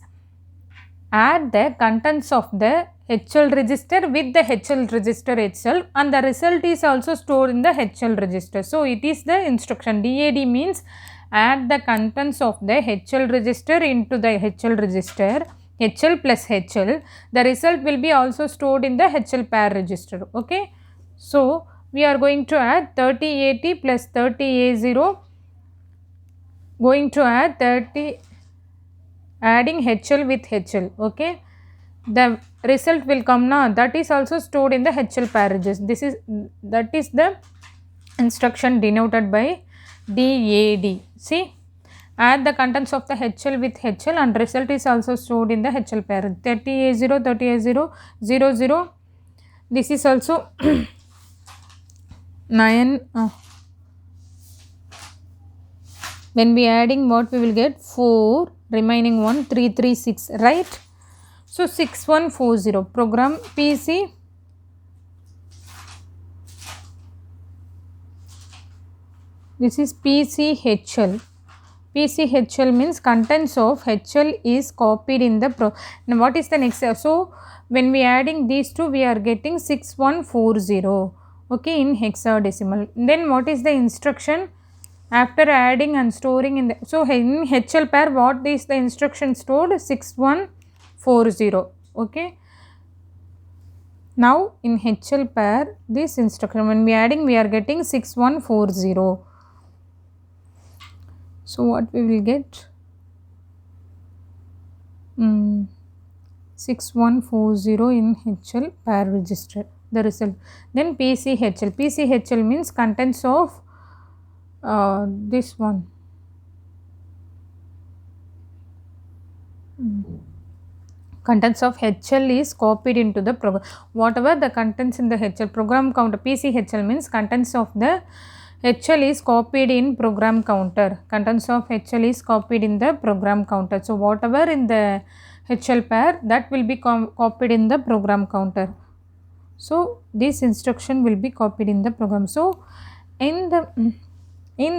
Add the contents of the HL register with the HL register itself, and the result is also stored in the HL register. So it is the instruction. DAD means add the contents of the HL register into the HL register, HL plus HL. The result will be also stored in the HL pair register. Okay. So we are going to add 30AT plus 30A0, going to add 30, adding HL with HL. Okay. The result will come now, that is also stored in the HL pair register. That is the instruction denoted by DAD. See, add the contents of the HL with HL and result is also stored in the HL pair. 30A0, 30A0, 00. This is also 9 When we adding, what we will get? 4, remaining 1, 3, 3, 6, right? So 6140, program PC. This is PCHL. PCHL means contents of HL is copied in the Now what is the next step? So when we adding these two, we are getting 6140, okay, in hexadecimal. Then what is the instruction? After adding and storing in the, so in HL pair, what is the instruction stored? 6140, okay. Now in HL pair, this instruction, when we adding, we are getting 6140. So what we will get? 6140 in HL pair register, the result. Then PCHL. PCHL means contents of this one. Contents of HL is copied into the program. Whatever the contents in the HL program counter, PCHL means contents of the HL is copied in program counter. Contents of HL is copied in the program counter. So whatever in the HL pair, that will be copied in the program counter. So this instruction will be copied in the program. So in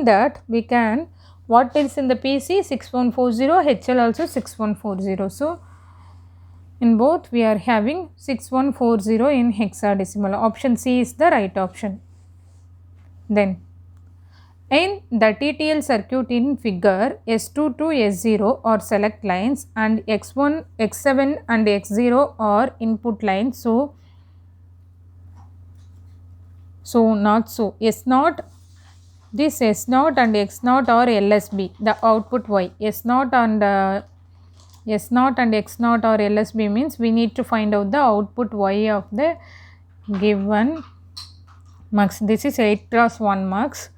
that we can, what is in the PC? 6140, HL also 6140. So in both we are having 6140 in hexadecimal. Option C is the right option. Then in the TTL circuit in figure, S2 to S0 are select lines and X1, X7 and X0 are input lines. So not so. S0, this S0 and X0 are LSB, the output Y. S0 and X0 or LSB means we need to find out the output Y of the given mux. This is 8 cross 1 mux.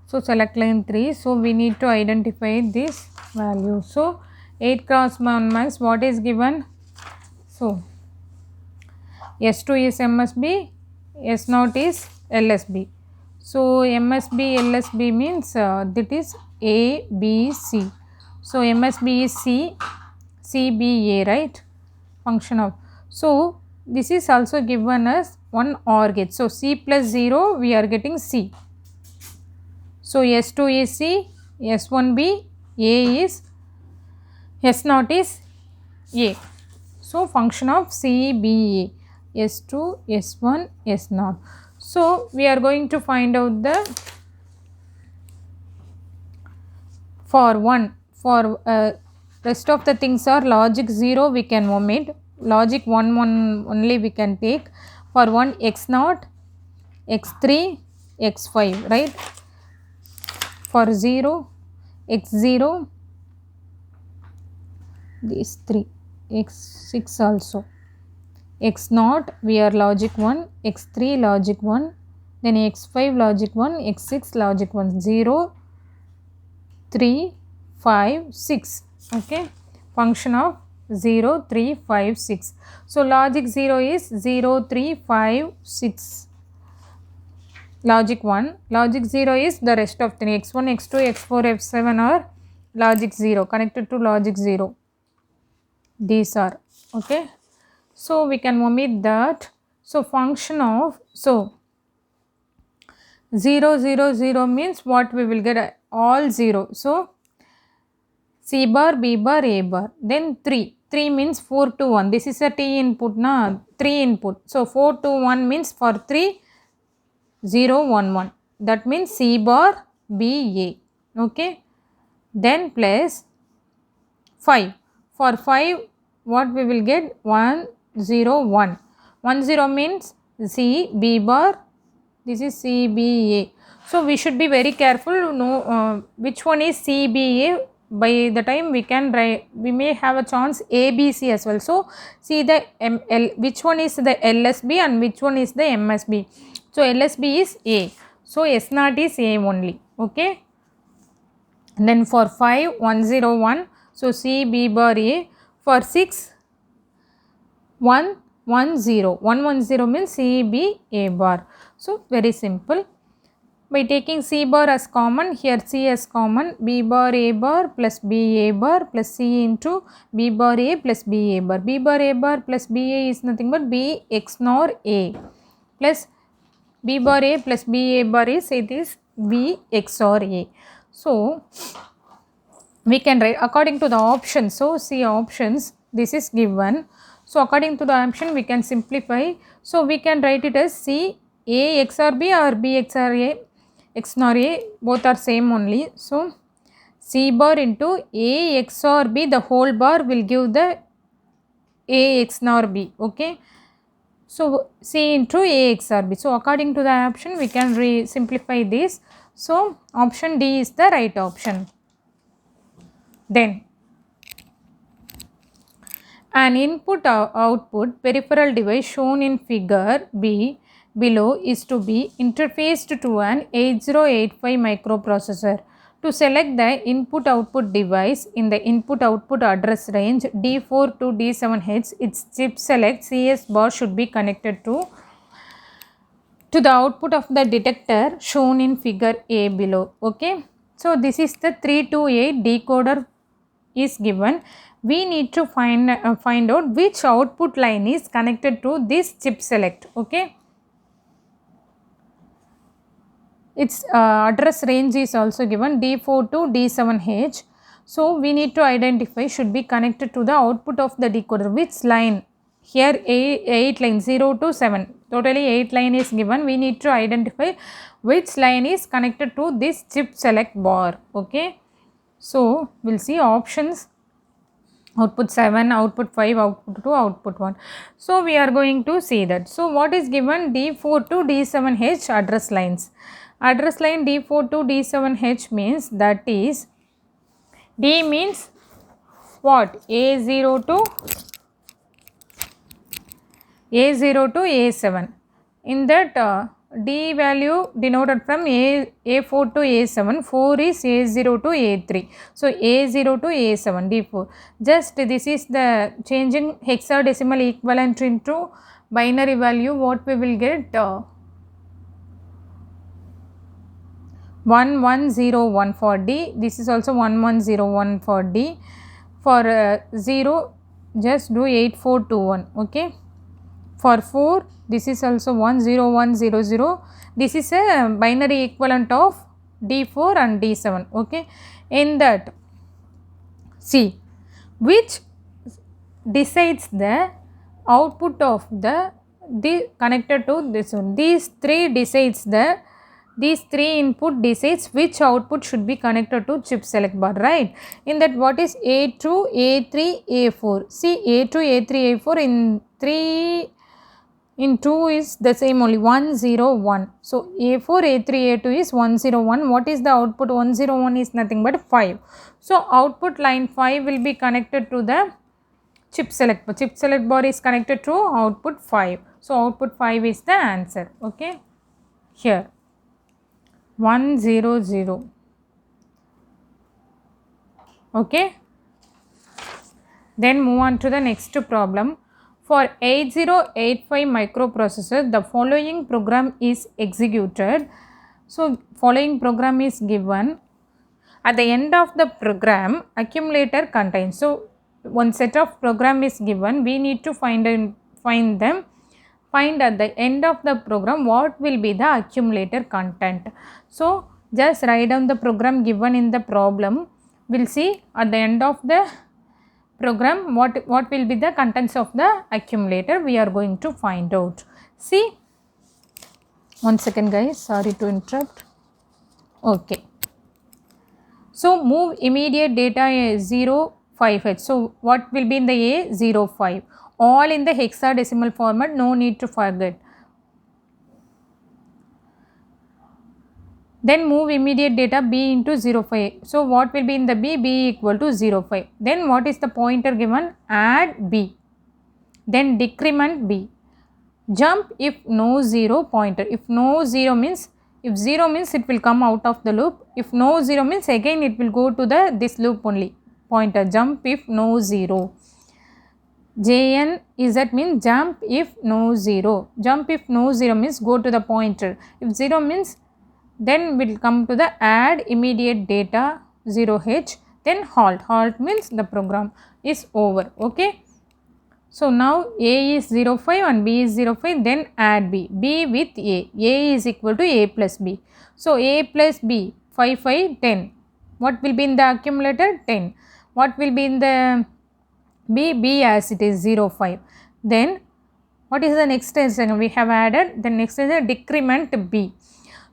So select line 3. So we need to identify this value. So 8 cross 1 mux, what is given? So S2 is MSB, S0 is LSB. So MSB, LSB means that is A, B, C. So MSB is C, CBA, right? Function of. So this is also given as one OR gate. So C plus 0, we are getting C. So S2 is C, S1B, A is, S0 is A. So function of CBA, S2, S1, S0. So we are going to find out the for rest of the things are logic 0 we can omit, logic 1 only we can take. For 1, X0, X3, X5, right? For 0, X0, these 3, X6 also. X0 we are logic 1, X3 logic 1, then X5 logic 1, X6 logic 1, 0, 3, 5, 6, okay, function of 0, 3, 5, 6. So logic 0 is 0, 3, 5, 6. Logic 1, logic 0 is the rest of the X1, X2, X4, F7 are logic 0, connected to logic 0. These are, okay. So we can omit that. So function of, so 0, 0, 0 means what we will get? All 0. So C bar, B bar, A bar. Then 3. 3 means 4 to 1. This is a T input, na? 3 input. So 4 to 1 means for 3, 0, 1, 1. That means C bar, B, A. Okay. Then plus 5. For 5, what we will get? 1, 0, 1. 1, 0 means C, B bar. This is C, B, A. So we should be very careful to know which one is C, B, A. By the time we can write, we may have a chance A, B, C as well. So see the which one is the LSB and which one is the MSB. So LSB is A. So S0 is A only. Okay. And then for 5, 1, 0, 1. So C, B bar, A. For 6, 1, 1, 0. 1, 1, 0 means C, B, A bar. So very simple. By taking C bar as common, here C as common, B bar A bar plus B A bar plus C into B bar A plus B A bar. B bar A bar plus B A is nothing but B XNOR A plus B bar A plus B A bar is, it is B XOR A. So, we can write according to the option. So, see options, this is given. So, according to the option we can simplify. So, we can write it as C A XOR B or B XOR A, XNOR A, both are same only. So, C bar into A XOR B, the whole bar will give the A XNOR B, okay. So, C into A XOR B. So, according to the option we can simplify this. So, option D is the right option. Then, an input output peripheral device shown in figure B below is to be interfaced to an 8085 microprocessor. To select the input output device in the input output address range D4 to D7H, its chip select CS bar should be connected to the output of the detector shown in figure A below, okay. So, this is the 328 decoder is given. We need to find out which output line is connected to this chip select, okay. Its address range is also given D4 to D7H. So, we need to identify should be connected to the output of the decoder, which line. Here 8 lines 0 to 7, totally 8 line is given. We need to identify which line is connected to this chip select bar, okay. So, we will see options: output 7, output 5, output 2, output 1. So, we are going to see that. So, what is given? D4 to D7H address lines. Address line D4 to D7H means, that is, D means what? A0 to A7. In that D value denoted from A4 to A7, 4 is A0 to A3. So, A0 to A7, D4. Just this is the changing hexadecimal equivalent into binary value. What we will get? 1101 for D. This is also 1101 for D. For 0, just do 8421, okay. For 4, this is also 10100. This is a binary equivalent of D4 and D7, okay. In that, see which decides the output of the connected to this one. These three input decides which output should be connected to chip select bar, right. In that, what is A2, A3, A4? See, A2, A3, A4 in 3 in 2 is the same only, 101. So, A4, A3, A2 is 101. What is the output? 101 is nothing but 5. So, output line 5 will be connected to the chip select bar. Chip select bar is connected to output 5. So, output 5 is the answer, okay. Here 100, okay. Then move on to the next problem. For 8085 microprocessor, the following program is executed. So, following program is given. At the end of the program, accumulator contains. So, one set of program is given. We need to find them. Find at the end of the program what will be the accumulator content. So, just write down the program given in the problem. We will see at the end of the program what will be the contents of the accumulator. We are going to find out. See, one second guys, sorry to interrupt. Okay. So, move immediate data 05H. So, what will be in the A05? All in the hexadecimal format, no need to forget. Then move immediate data B into 05. So, what will be in the B? B equal to 05. Then what is the pointer given? Add B. Then decrement B. Jump if no 0 pointer. If no 0 means, if 0 means it will come out of the loop. If no 0 means again it will go to this loop only. Pointer. Jump if no 0. JN is that means jump if no 0. Jump if no 0 means go to the pointer. If 0 means Then we'll come to the add immediate data 0h, then halt. Halt means the program is over. Okay. So now A is 05 and B is 05, then add B. B with A. A is equal to A plus B. So A plus B, 5, 5, 10. What will be in the accumulator? 10. What will be in the B? B as it is 05. Then what is the next thing we have added? The next is the decrement B.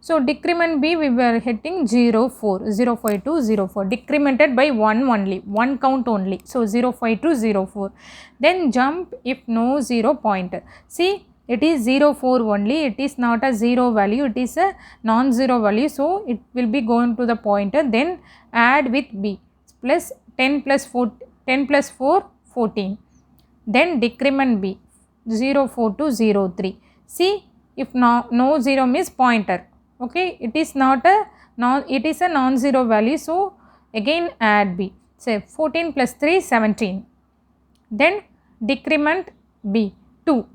So decrement B we were hitting 04, 05 to 04, decremented by 1 only, 1 count only. So 05 to 04. Then jump if no 0 pointer. See, it is 04 only, it is not a 0 value, it is a non-zero value. So it will be going to the pointer. Then add with B plus 10 plus 4, 10 plus 4, 14. Then decrement B 04 to 03. See, if no 0 means pointer. Okay, it is not a it is a non-zero value. So again add B. Say 14 plus 3, 17. Then decrement B 2.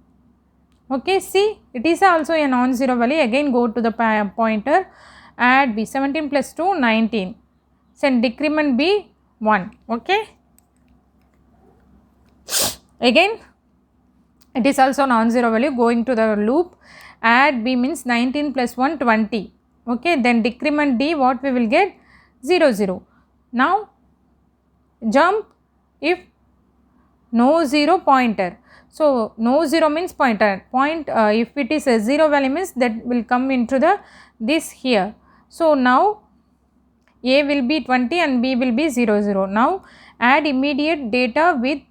Okay, see, it is also a non-zero value. Again go to the pointer, add B. 17 plus 2, 19. Send decrement B 1. Okay. Again it is also non-zero value, going to the loop, add B means 19 plus 1, 20. Okay, then decrement D, what we will get? 0, 0. Now jump if no 0 pointer. So no 0 means pointer. If it is a 0 value means that will come into the this here. So now A will be 20 and B will be 0, 0. Now add immediate data with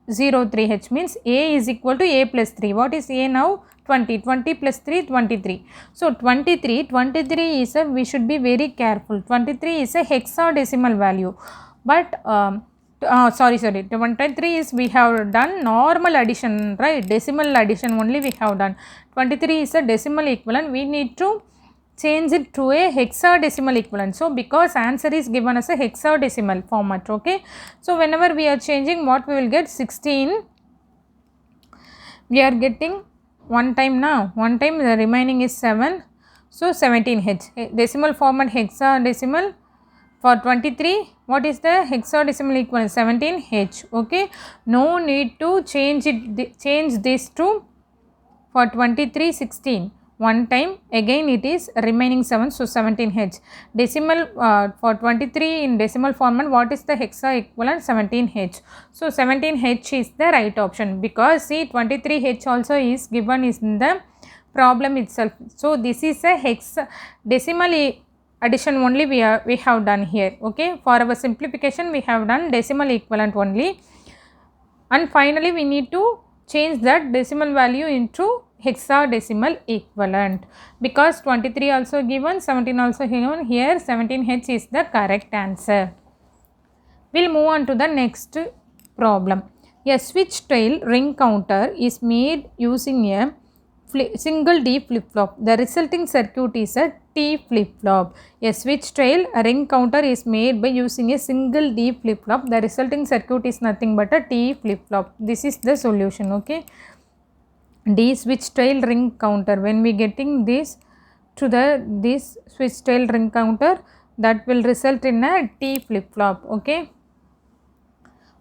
03h means A is equal to A plus 3. What is A now? 20. 20 plus 3, 23. So 23 is a, we should be very careful. 23 is a hexadecimal value. But sorry, 23 is we have done normal addition, right? Decimal addition only we have done. 23 is a decimal equivalent. We need to change it to a hexadecimal equivalent. So because answer is given as a hexadecimal format. Okay. So whenever we are changing, what we will get? 16. We are getting one time now. One time the remaining is 7. So 17h. Decimal format hexadecimal. For 23, what is the hexadecimal equivalent? 17h. Okay. No need to change it. Change this to for 23, 16. One time, again it is remaining 7, so 17h. Decimal for 23 in decimal format, what is the hexa equivalent? 17h. So 17h is the right option, because see 23h also is given is in the problem itself. So this is a hexadecimal addition only we have done here. Okay, for our simplification we have done decimal equivalent only, and finally we need to change that decimal value into hexadecimal equivalent, because 23 also given, 17 also given. Here 17h is the correct answer. We'll move on to the next problem. A switch tail ring counter is made using a single D flip-flop. The resulting circuit is a T flip-flop. A switch tail ring counter is made by using a single D flip-flop. The resulting circuit is nothing but a T flip-flop. This is the solution. Okay. D switch tail ring counter, when we getting this to this switch tail ring counter, that will result in a T flip-flop. Okay.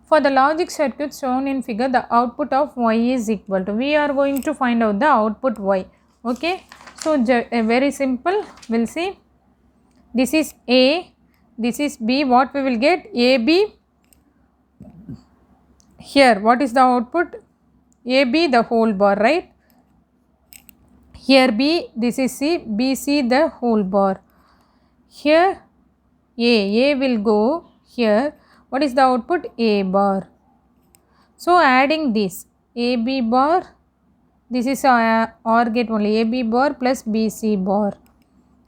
For the logic circuit shown in figure, the output of Y is equal to, we are going to find out the output Y. Okay. So very simple, we'll see. This is A, this is B. What we will get? AB. Here what is the output? AB the whole bar, right? Here B, this is C, BC the whole bar. Here A will go here. What is the output? A bar. So adding this AB bar, this is OR gate only, AB bar plus BC bar.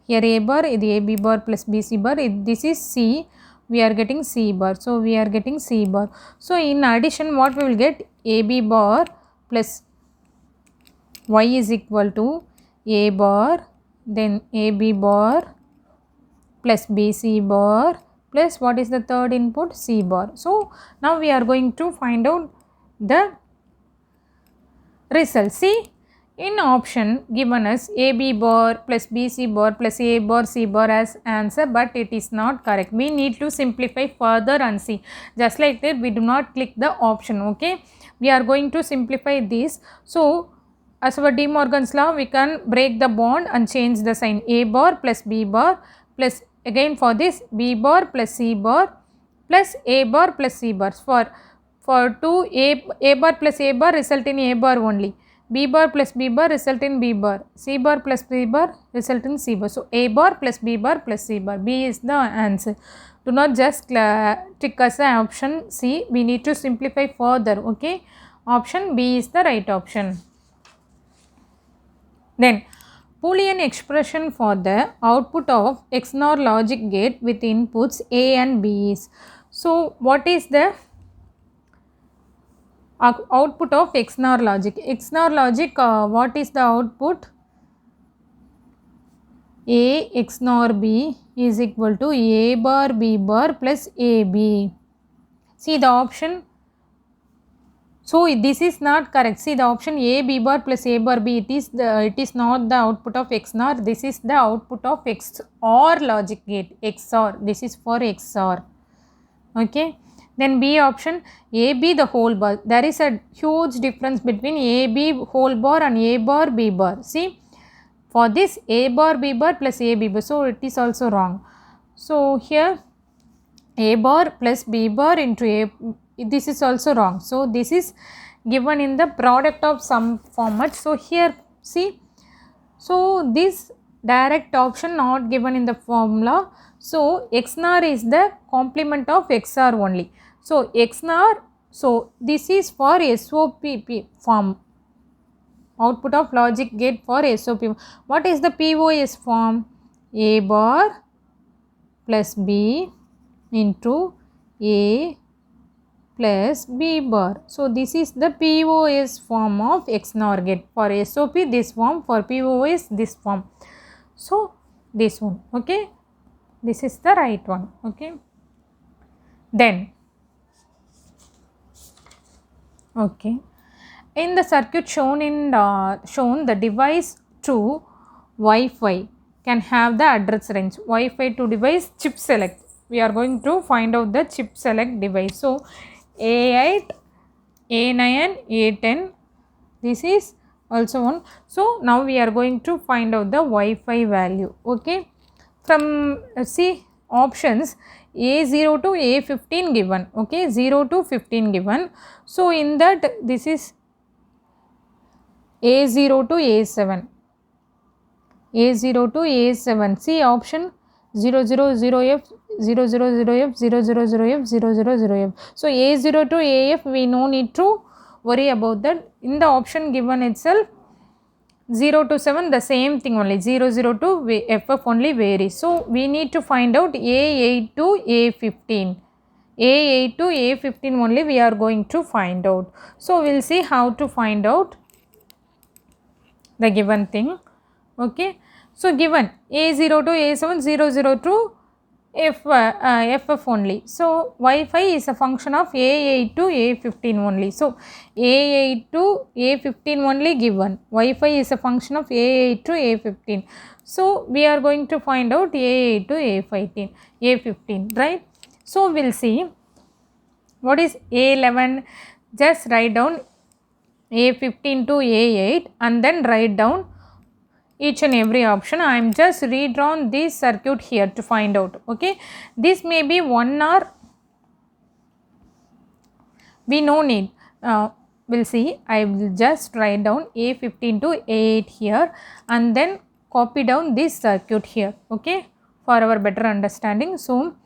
Here A bar, the AB bar plus BC bar, this is C, we are getting C bar. So we are getting C bar. So in addition, what we will get? AB bar plus Y is equal to A bar, then AB bar plus BC bar plus what is the third input? C bar. So now we are going to find out the result. See, In option given us AB bar plus BC bar plus A bar C bar as answer, but it is not correct. We need to simplify further and see. Just like that, we do not click the option. Okay, we are going to simplify this. So as per De Morgan's law, we can break the bond and change the sign. A bar plus B bar plus, again for this, B bar plus C bar plus A bar plus C bars. For 2, A bar plus A bar result in A bar only. B bar plus B bar result in B bar. C bar plus B bar result in C bar. So A bar plus B bar plus C bar. B is the answer. Do not just tick as the option C. We need to simplify further. Okay. Option B is the right option. Then Boolean expression for the output of XNOR logic gate with inputs A and B is. So what is the output of XNOR logic? XNOR logic, what is the output? A XNOR B is equal to A bar B bar plus AB. See the option. So this is not correct. See the option A B bar plus A bar B. It is not the output of XNOR. This is the output of XOR logic gate. XOR. This is for XOR. Okay. Then B option, AB the whole bar. There is a huge difference between AB whole bar and A bar B bar. See, for this A bar B bar plus A B bar. So it is also wrong. So here A bar plus B bar into A, this is also wrong. So this is given in the product of sum format. So here see, so this direct option not given in the formula. So XNOR is the complement of XOR only. So XNOR, so this is for SOP form, output of logic gate for SOP. What is the POS form? A bar plus B into A plus B bar. So this is the POS form of XNOR gate. For SOP this form, for POS this form. So this one. Okay, this is the right one. Okay, then okay, in the circuit shown the device to Wi-Fi can have the address range. Wi-Fi to device chip select. We are going to find out the chip select device. So A8, A9, A10. This is also one. So now we are going to find out the Wi-Fi value. Okay, from see options A0 to A15 given. Okay, 0 to 15 given. So in that this is A0 to A7. A0 to A7. See option 000F, 000F, 000F, 000F. So A0 to AF we no need to worry about that. In the option given itself 0 to 7 the same thing only, 00 to FF only varies. So we need to find out A8 to A15. A8 to A15 only we are going to find out. So we will see how to find out the given thing. Okay, so given A0 to A7, 00 to FF only. So Wi-Fi is a function of A8 to A15 only. So A8 to A15 only given. Wi-Fi is a function of A8 to A15. So we are going to find out A8 to A15, right? So we'll see what is A11. Just write down A15 to A8 and then write down each and every option. I am just redrawn this circuit here to find out. Okay, this may be 1 hour. We no need. We'll see. I will just write down A15 to A8 here and then copy down this circuit here. Okay, for our better understanding. So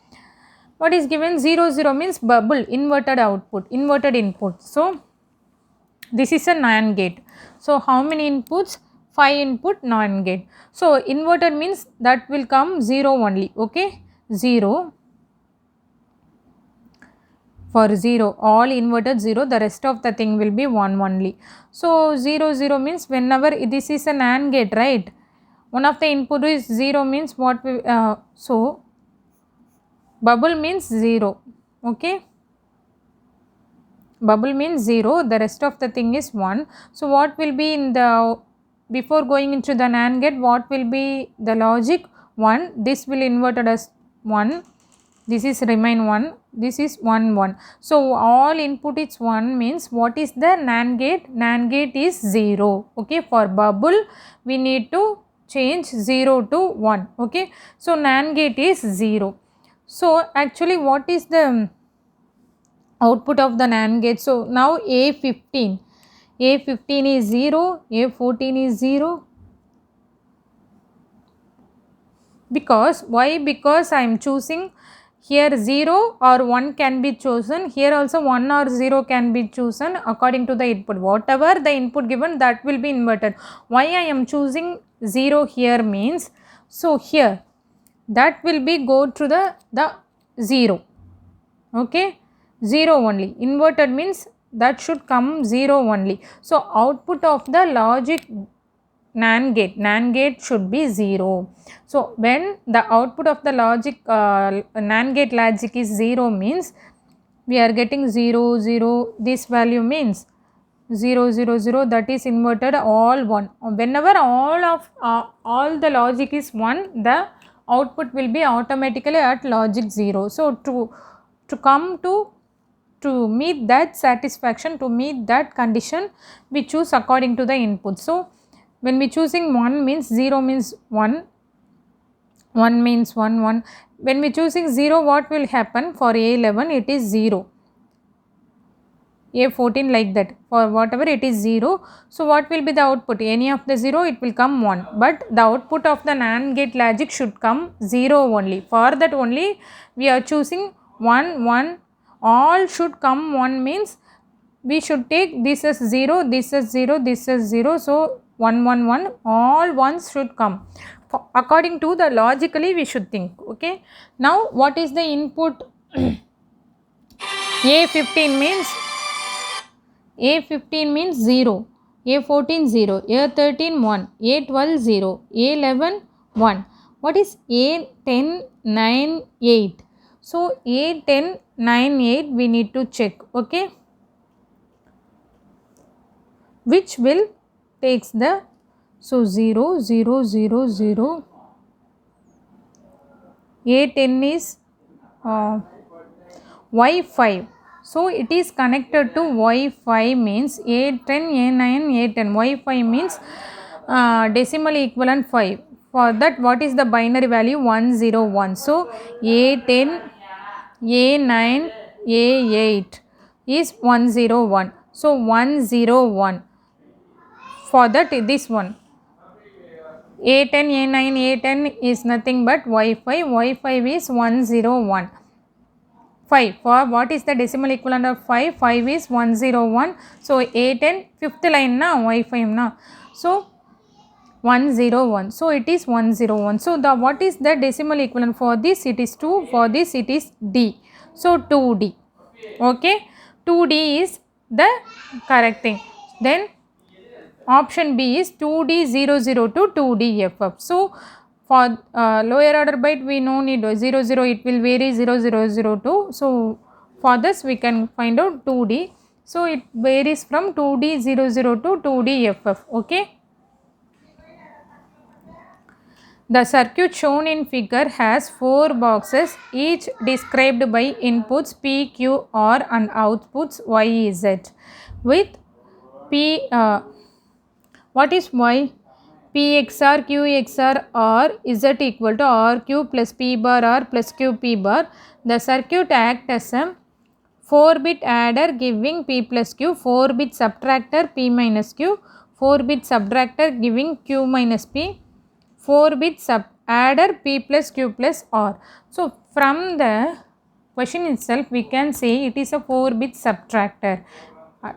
what is given? 00 means bubble, inverted output, inverted input. So this is a NAND gate. So how many inputs? 5 input NAND gate. So inverted means that will come 0 only. Okay, 0. For 0, all inverted 0, the rest of the thing will be 1 only. So 00 means whenever this is a NAND gate, right? One of the input is 0 means what we, so bubble means 0. Okay, bubble means 0, the rest of the thing is 1. So what will be in the before going into the NAND gate, what will be the logic? 1, this will inverted as 1, this is remain 1, this is 1 1. So all input is 1 means what is the NAND gate? NAND gate is 0. Okay, for bubble we need to change 0 to 1. Okay, so NAND gate is 0. So actually what is the output of the NAND gate? So now A15 is 0, A14 is 0. Because why? Because I am choosing here 0 or 1 can be chosen, here also 1 or 0 can be chosen according to the input. Whatever the input given, that will be inverted. Why I am choosing 0 here means, so here that will be go to the 0. Okay, 0 only. Inverted means that should come 0 only. So output of the logic NAND gate should be 0. So when the output of the logic NAND gate logic is 0 means we are getting 0 0, this value means 0 0 0, that is inverted all 1. Whenever all the logic is 1, the output will be automatically at logic 0. So to come to meet that satisfaction, to meet that condition, we choose according to the input. So when we choosing 1 means 0 means 1, 1 means 1 1. When we choosing 0, what will happen? For A11 it is 0, A14 like that, for whatever it is 0. So what will be the output? Any of the 0 it will come 1, but the output of the NAND gate logic should come 0 only. For that only we are choosing 1 1, all should come 1 means we should take this as 0, this as 0, this as 0. So 1 1 1, all ones should come. According to the logically we should think. Okay, now what is the input? A15 means 0, A14 0, A13 1, A12 0, A11 1. What is A10 9 8? So A10 9 8 we need to check. Okay, which will takes the, so 0 0 0 0, A10 is Y5. So it is connected to Y5 means A10 A9 A10. Y5 means decimal equivalent 5. For that what is the binary value? 101. So A10 A9 A8 is 101. So 101. For that this one A10 A9 A10 is nothing but Y5. Y5 is 101. 5. For what is the decimal equivalent of 5? 5 is 101. So A10 fifth line na Y5 na. So 101. So it is 101. So the what is the decimal equivalent? For this it is 2. For this it is D. So 2D. Okay. 2D is the correct thing. Then option B is 2D00 to 2DFF. So for lower order byte we no need 00, it will vary 0002. So for this we can find out 2D. So it varies from 2D00 to 2DFF. Okay. The circuit shown in figure has 4 boxes, each described by inputs P, Q, R and outputs Y, Z. With P, what is Y? P XR, Q XR, R, Z equal to RQ plus P bar R plus QP bar. The circuit acts as a 4-bit adder giving P plus Q, 4-bit subtractor P minus Q, 4-bit subtractor giving Q minus P, 4-bit adder P plus Q plus R. So from the question itself we can say it is a 4-bit subtractor.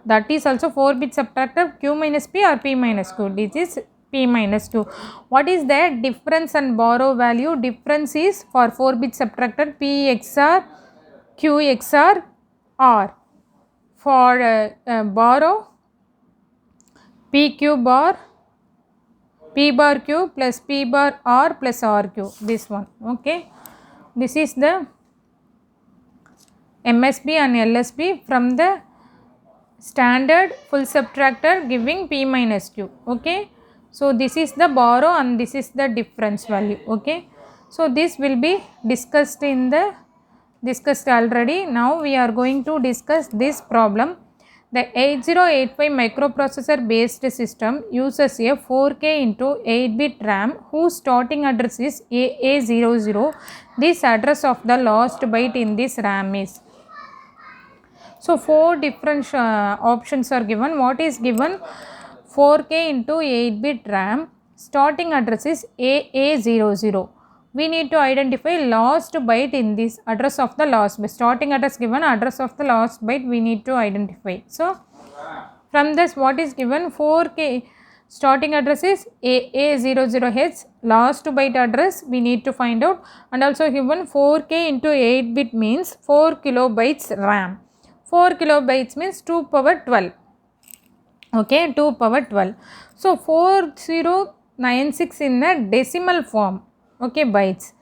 That is also 4-bit subtractor Q minus P or P minus Q. This is P minus Q. What is the difference and borrow value? Difference is for 4-bit subtractor P XR, Q XR, R. For borrow PQ bar, P bar Q plus P bar R plus RQ. This one. Okay. This is the MSB and LSB from the standard full subtractor giving P minus Q. Okay. So this is the borrow and this is the difference value. Okay, so this will be discussed already. Now we are going to discuss this problem. The 8085 microprocessor based system uses a 4K into 8-bit RAM whose starting address is AA00. This address of the last byte in this RAM is. So 4 different options are given. What is given? 4K into 8-bit RAM, starting address is AA00. We need to identify last byte in this address of the last byte. Starting address given, address of the last byte we need to identify. So from this, what is given? 4K starting address is AA00H, last byte address we need to find out, and also given 4K into 8-bit means 4 kilobytes RAM. 4 kilobytes means 2 power 12. Okay, 2 power 12. So 4096 in a decimal form. Okay, bytes,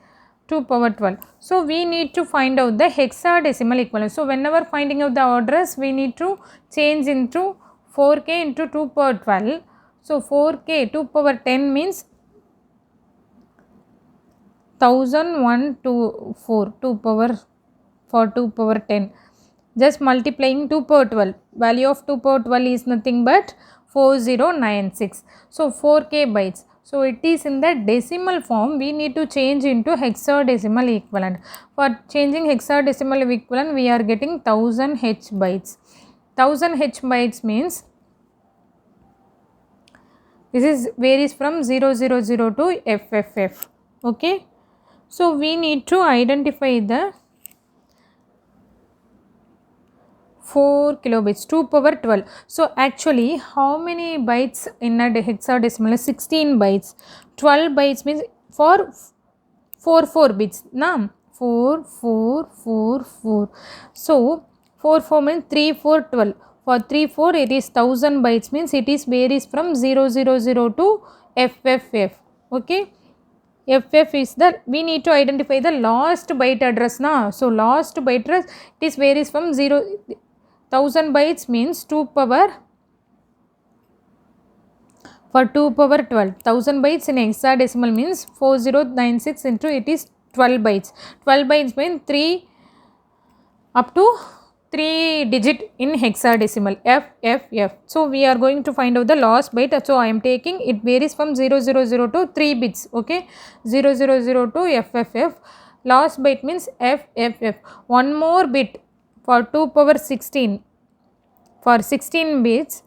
2 power 12. So we need to find out the hexadecimal equivalent. So whenever finding out the address, we need to change into 4K into 2 power 12. So 4K 2 power 10 means 1124, 2 power for 2 power 10. Just multiplying 2 power 12. Value of 2 power 12 is nothing but 4096. So 4K bytes. So it is in the decimal form. We need to change into hexadecimal equivalent. For changing hexadecimal equivalent, we are getting 1000 H bytes. 1000 H bytes means this is varies from 000 to FFF. Okay. So we need to identify the 4 kilobits, 2 power 12. So actually how many bytes in a hexadecimal is 16 bytes. 12 bytes means for 4 bits. Now 4 4 4 4. So 4 means 3 4 12. For 3 4 it is 1000 bytes means it is varies from 000 to FFF. Okay. FF is the, we need to identify the last byte address now. So last byte address, it is varies from 1000 bytes means 2 power, for 2 power 12. 1000 bytes in hexadecimal means 4096 into it is 12 bytes. 12 bytes means 3 up to 3 digit in hexadecimal, FFF. So we are going to find out the last byte. So I am taking, it varies from 000 to 3 bits. Okay, 000 to FFF. Last byte means FFF. One more bit for 2 power 16. For 16 bits,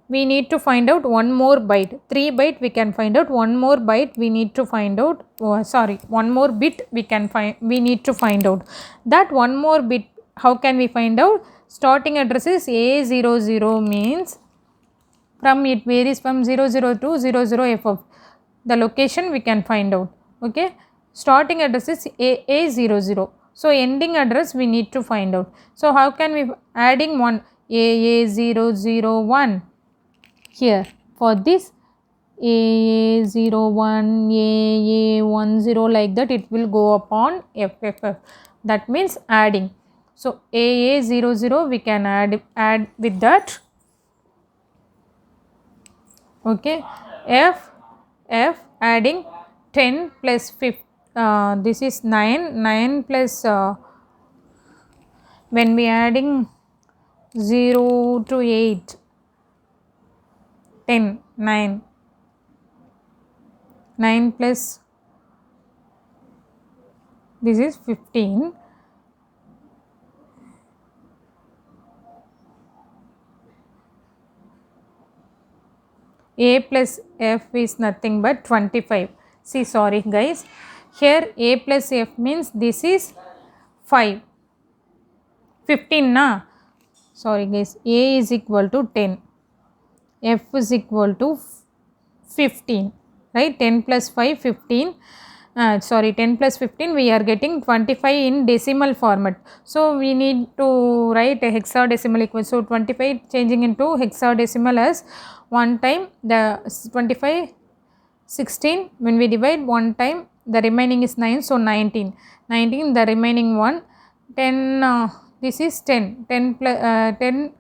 we need to find out one more byte. 3 byte we can find out, one more byte we need to find out. One more bit we need to find out. That one more bit, how can we find out? Starting address is A00 means from it varies from 00 to 00FF. The location we can find out. Okay, starting address is AA00. So ending address we need to find out. So how can we adding one AA001 here? For this AA01, AA10 like that, it will go upon FFF. That means adding. So AA00 we can add with that. Okay, F adding 10 plus 5. This is 9 plus when we adding 0 to 8, 10, 9 plus this is 15. A plus F is nothing but 25. See, sorry guys, here A plus F means this is 5. 15 na? Sorry guys, A is equal to 10. F is equal to 15. Right? 10 plus 5, 15. 10 plus 15 we are getting 25 in decimal format. So we need to write a hexadecimal equation. So 25 changing into hexadecimal as one time the 25 16, when we divide one time the remaining is 9, so 19 the remaining one, 10 this is 10 plus 10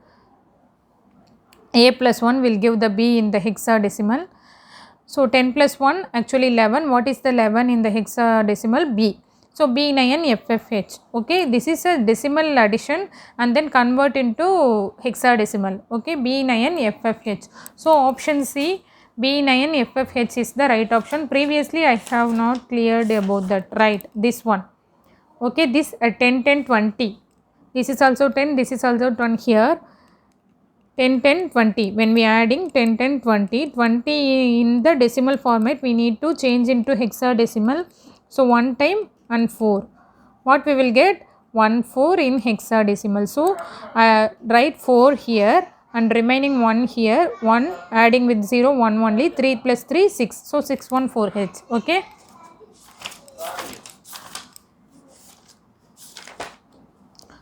A plus 1 will give the B in the hexadecimal. So 10 plus 1 actually 11. What is the 11 in the hexadecimal? B. So B9 FFH. Okay, this is a decimal addition and then convert into hexadecimal. Okay, B9 FFH. So option C, B9 FFH is the right option. Previously I have not cleared about that, right? This one. Okay, this 10 10 20. This is also 10, this is also 20 here. 10 10 20, when we are adding 10 10 20, 20 in the decimal format we need to change into hexadecimal. So 1 time and 4, what we will get? 1 4 in hexadecimal. So write 4 here and remaining 1 here, 1 adding with 0 1 only, 3 plus 3 6, so 614H. Okay.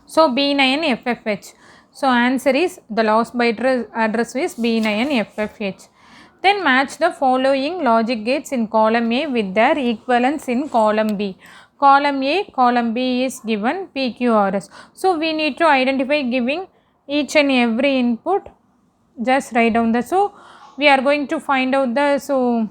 So B9 FFH. So answer is the last byte address is B9 FFH. Then match the following logic gates in column A with their equivalents in column B. Column A, column B is given PQRS. So we need to identify giving each and every input. Just write down the, so we are going to find out the, so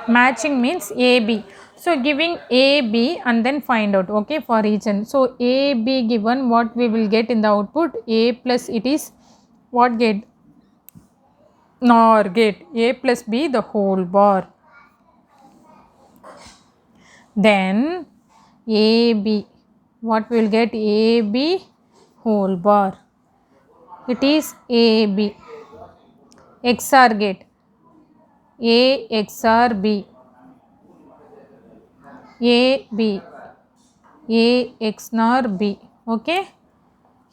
matching means AB. So giving AB and then find out, okay, for each and. So AB given, what we will get in the output? A plus it is what gate? NOR gate. A plus B the whole bar. Then AB, what we will get? AB whole bar. It is AB. XOR gate. A XOR B. A B, A XOR B. Okay,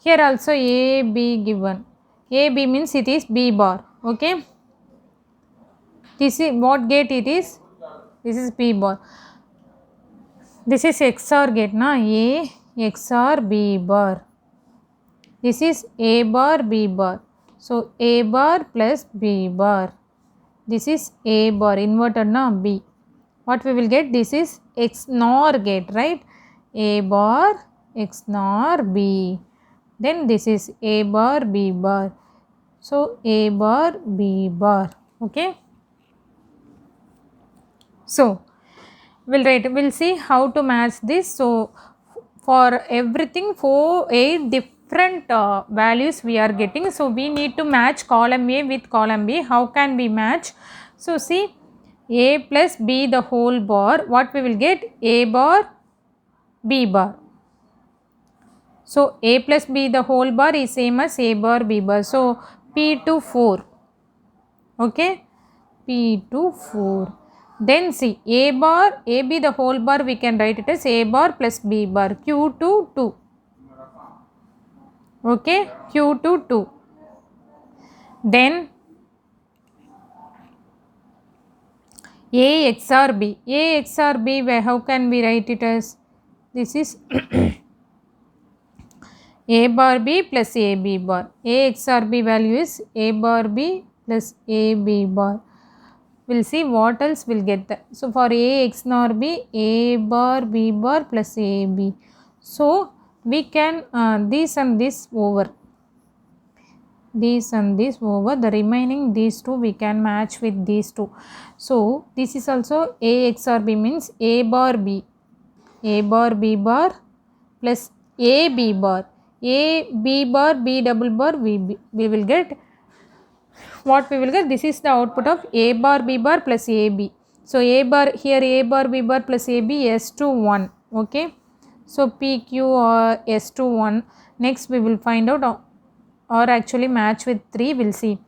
here also A B given. A B means it is B bar. Okay, this is what gate it is? This is B bar. This is XOR gate, na? A XOR B bar. This is A bar B bar. So A bar plus B bar. This is A bar inverted, na? B. What we will get? This is XNOR gate, right? A bar XNOR B. Then this is A bar B bar. So A bar B bar. Okay. So we'll see how to match this. So for everything, 8 different values we are getting. So we need to match column A with column B. How can we match? So see, A plus B the whole bar, what we will get? A bar B bar. So A plus B the whole bar is same as A bar B bar. So P to 4. Okay, P to 4. Then see, A bar AB the whole bar we can write it as A bar plus B bar. Q to 2. Okay, Q to 2. Then A XOR B. A XOR B, where how can we write it as? This is A bar B plus A B bar. A XOR B value is A bar B plus A B bar. We'll see what else we'll get that. So for A XOR B, A bar B bar plus A B. So we can this and this over. This and this over, the remaining these two we can match with these two. So this is also A XOR B means A bar B, A bar B bar plus A B bar, A B bar B double bar we will get. What we will get? This is the output of A bar B bar plus A B. So A bar here, A bar B bar plus A B, S to 1. Okay, so P Q or S to 1. Next we will find out or actually match with 3. We'll see.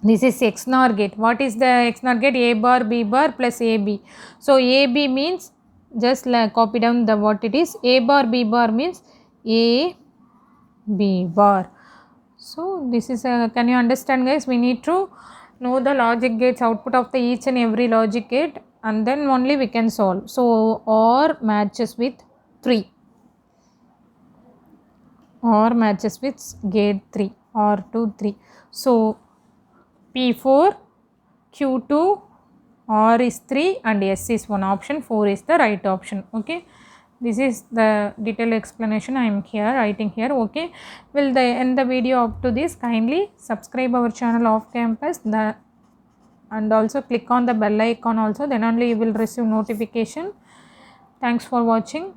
This is XNOR gate. What is the XNOR gate? A bar B bar plus AB. So AB means, just like copy down the what it is. A bar B bar means A B bar. So this is can you understand, guys? We need to know the logic gates, output of the each and every logic gate, and then only we can solve. So OR matches with 3. OR matches with gate 3 or 2 3. So P4, Q2, OR is 3 and S is 1. Option 4 is the right option. Okay, this is the detailed explanation I am here writing here. Okay, will end the video up to this. Kindly subscribe our channel Off Campus. and also click on the bell icon also, then only you will receive notification. Thanks for watching.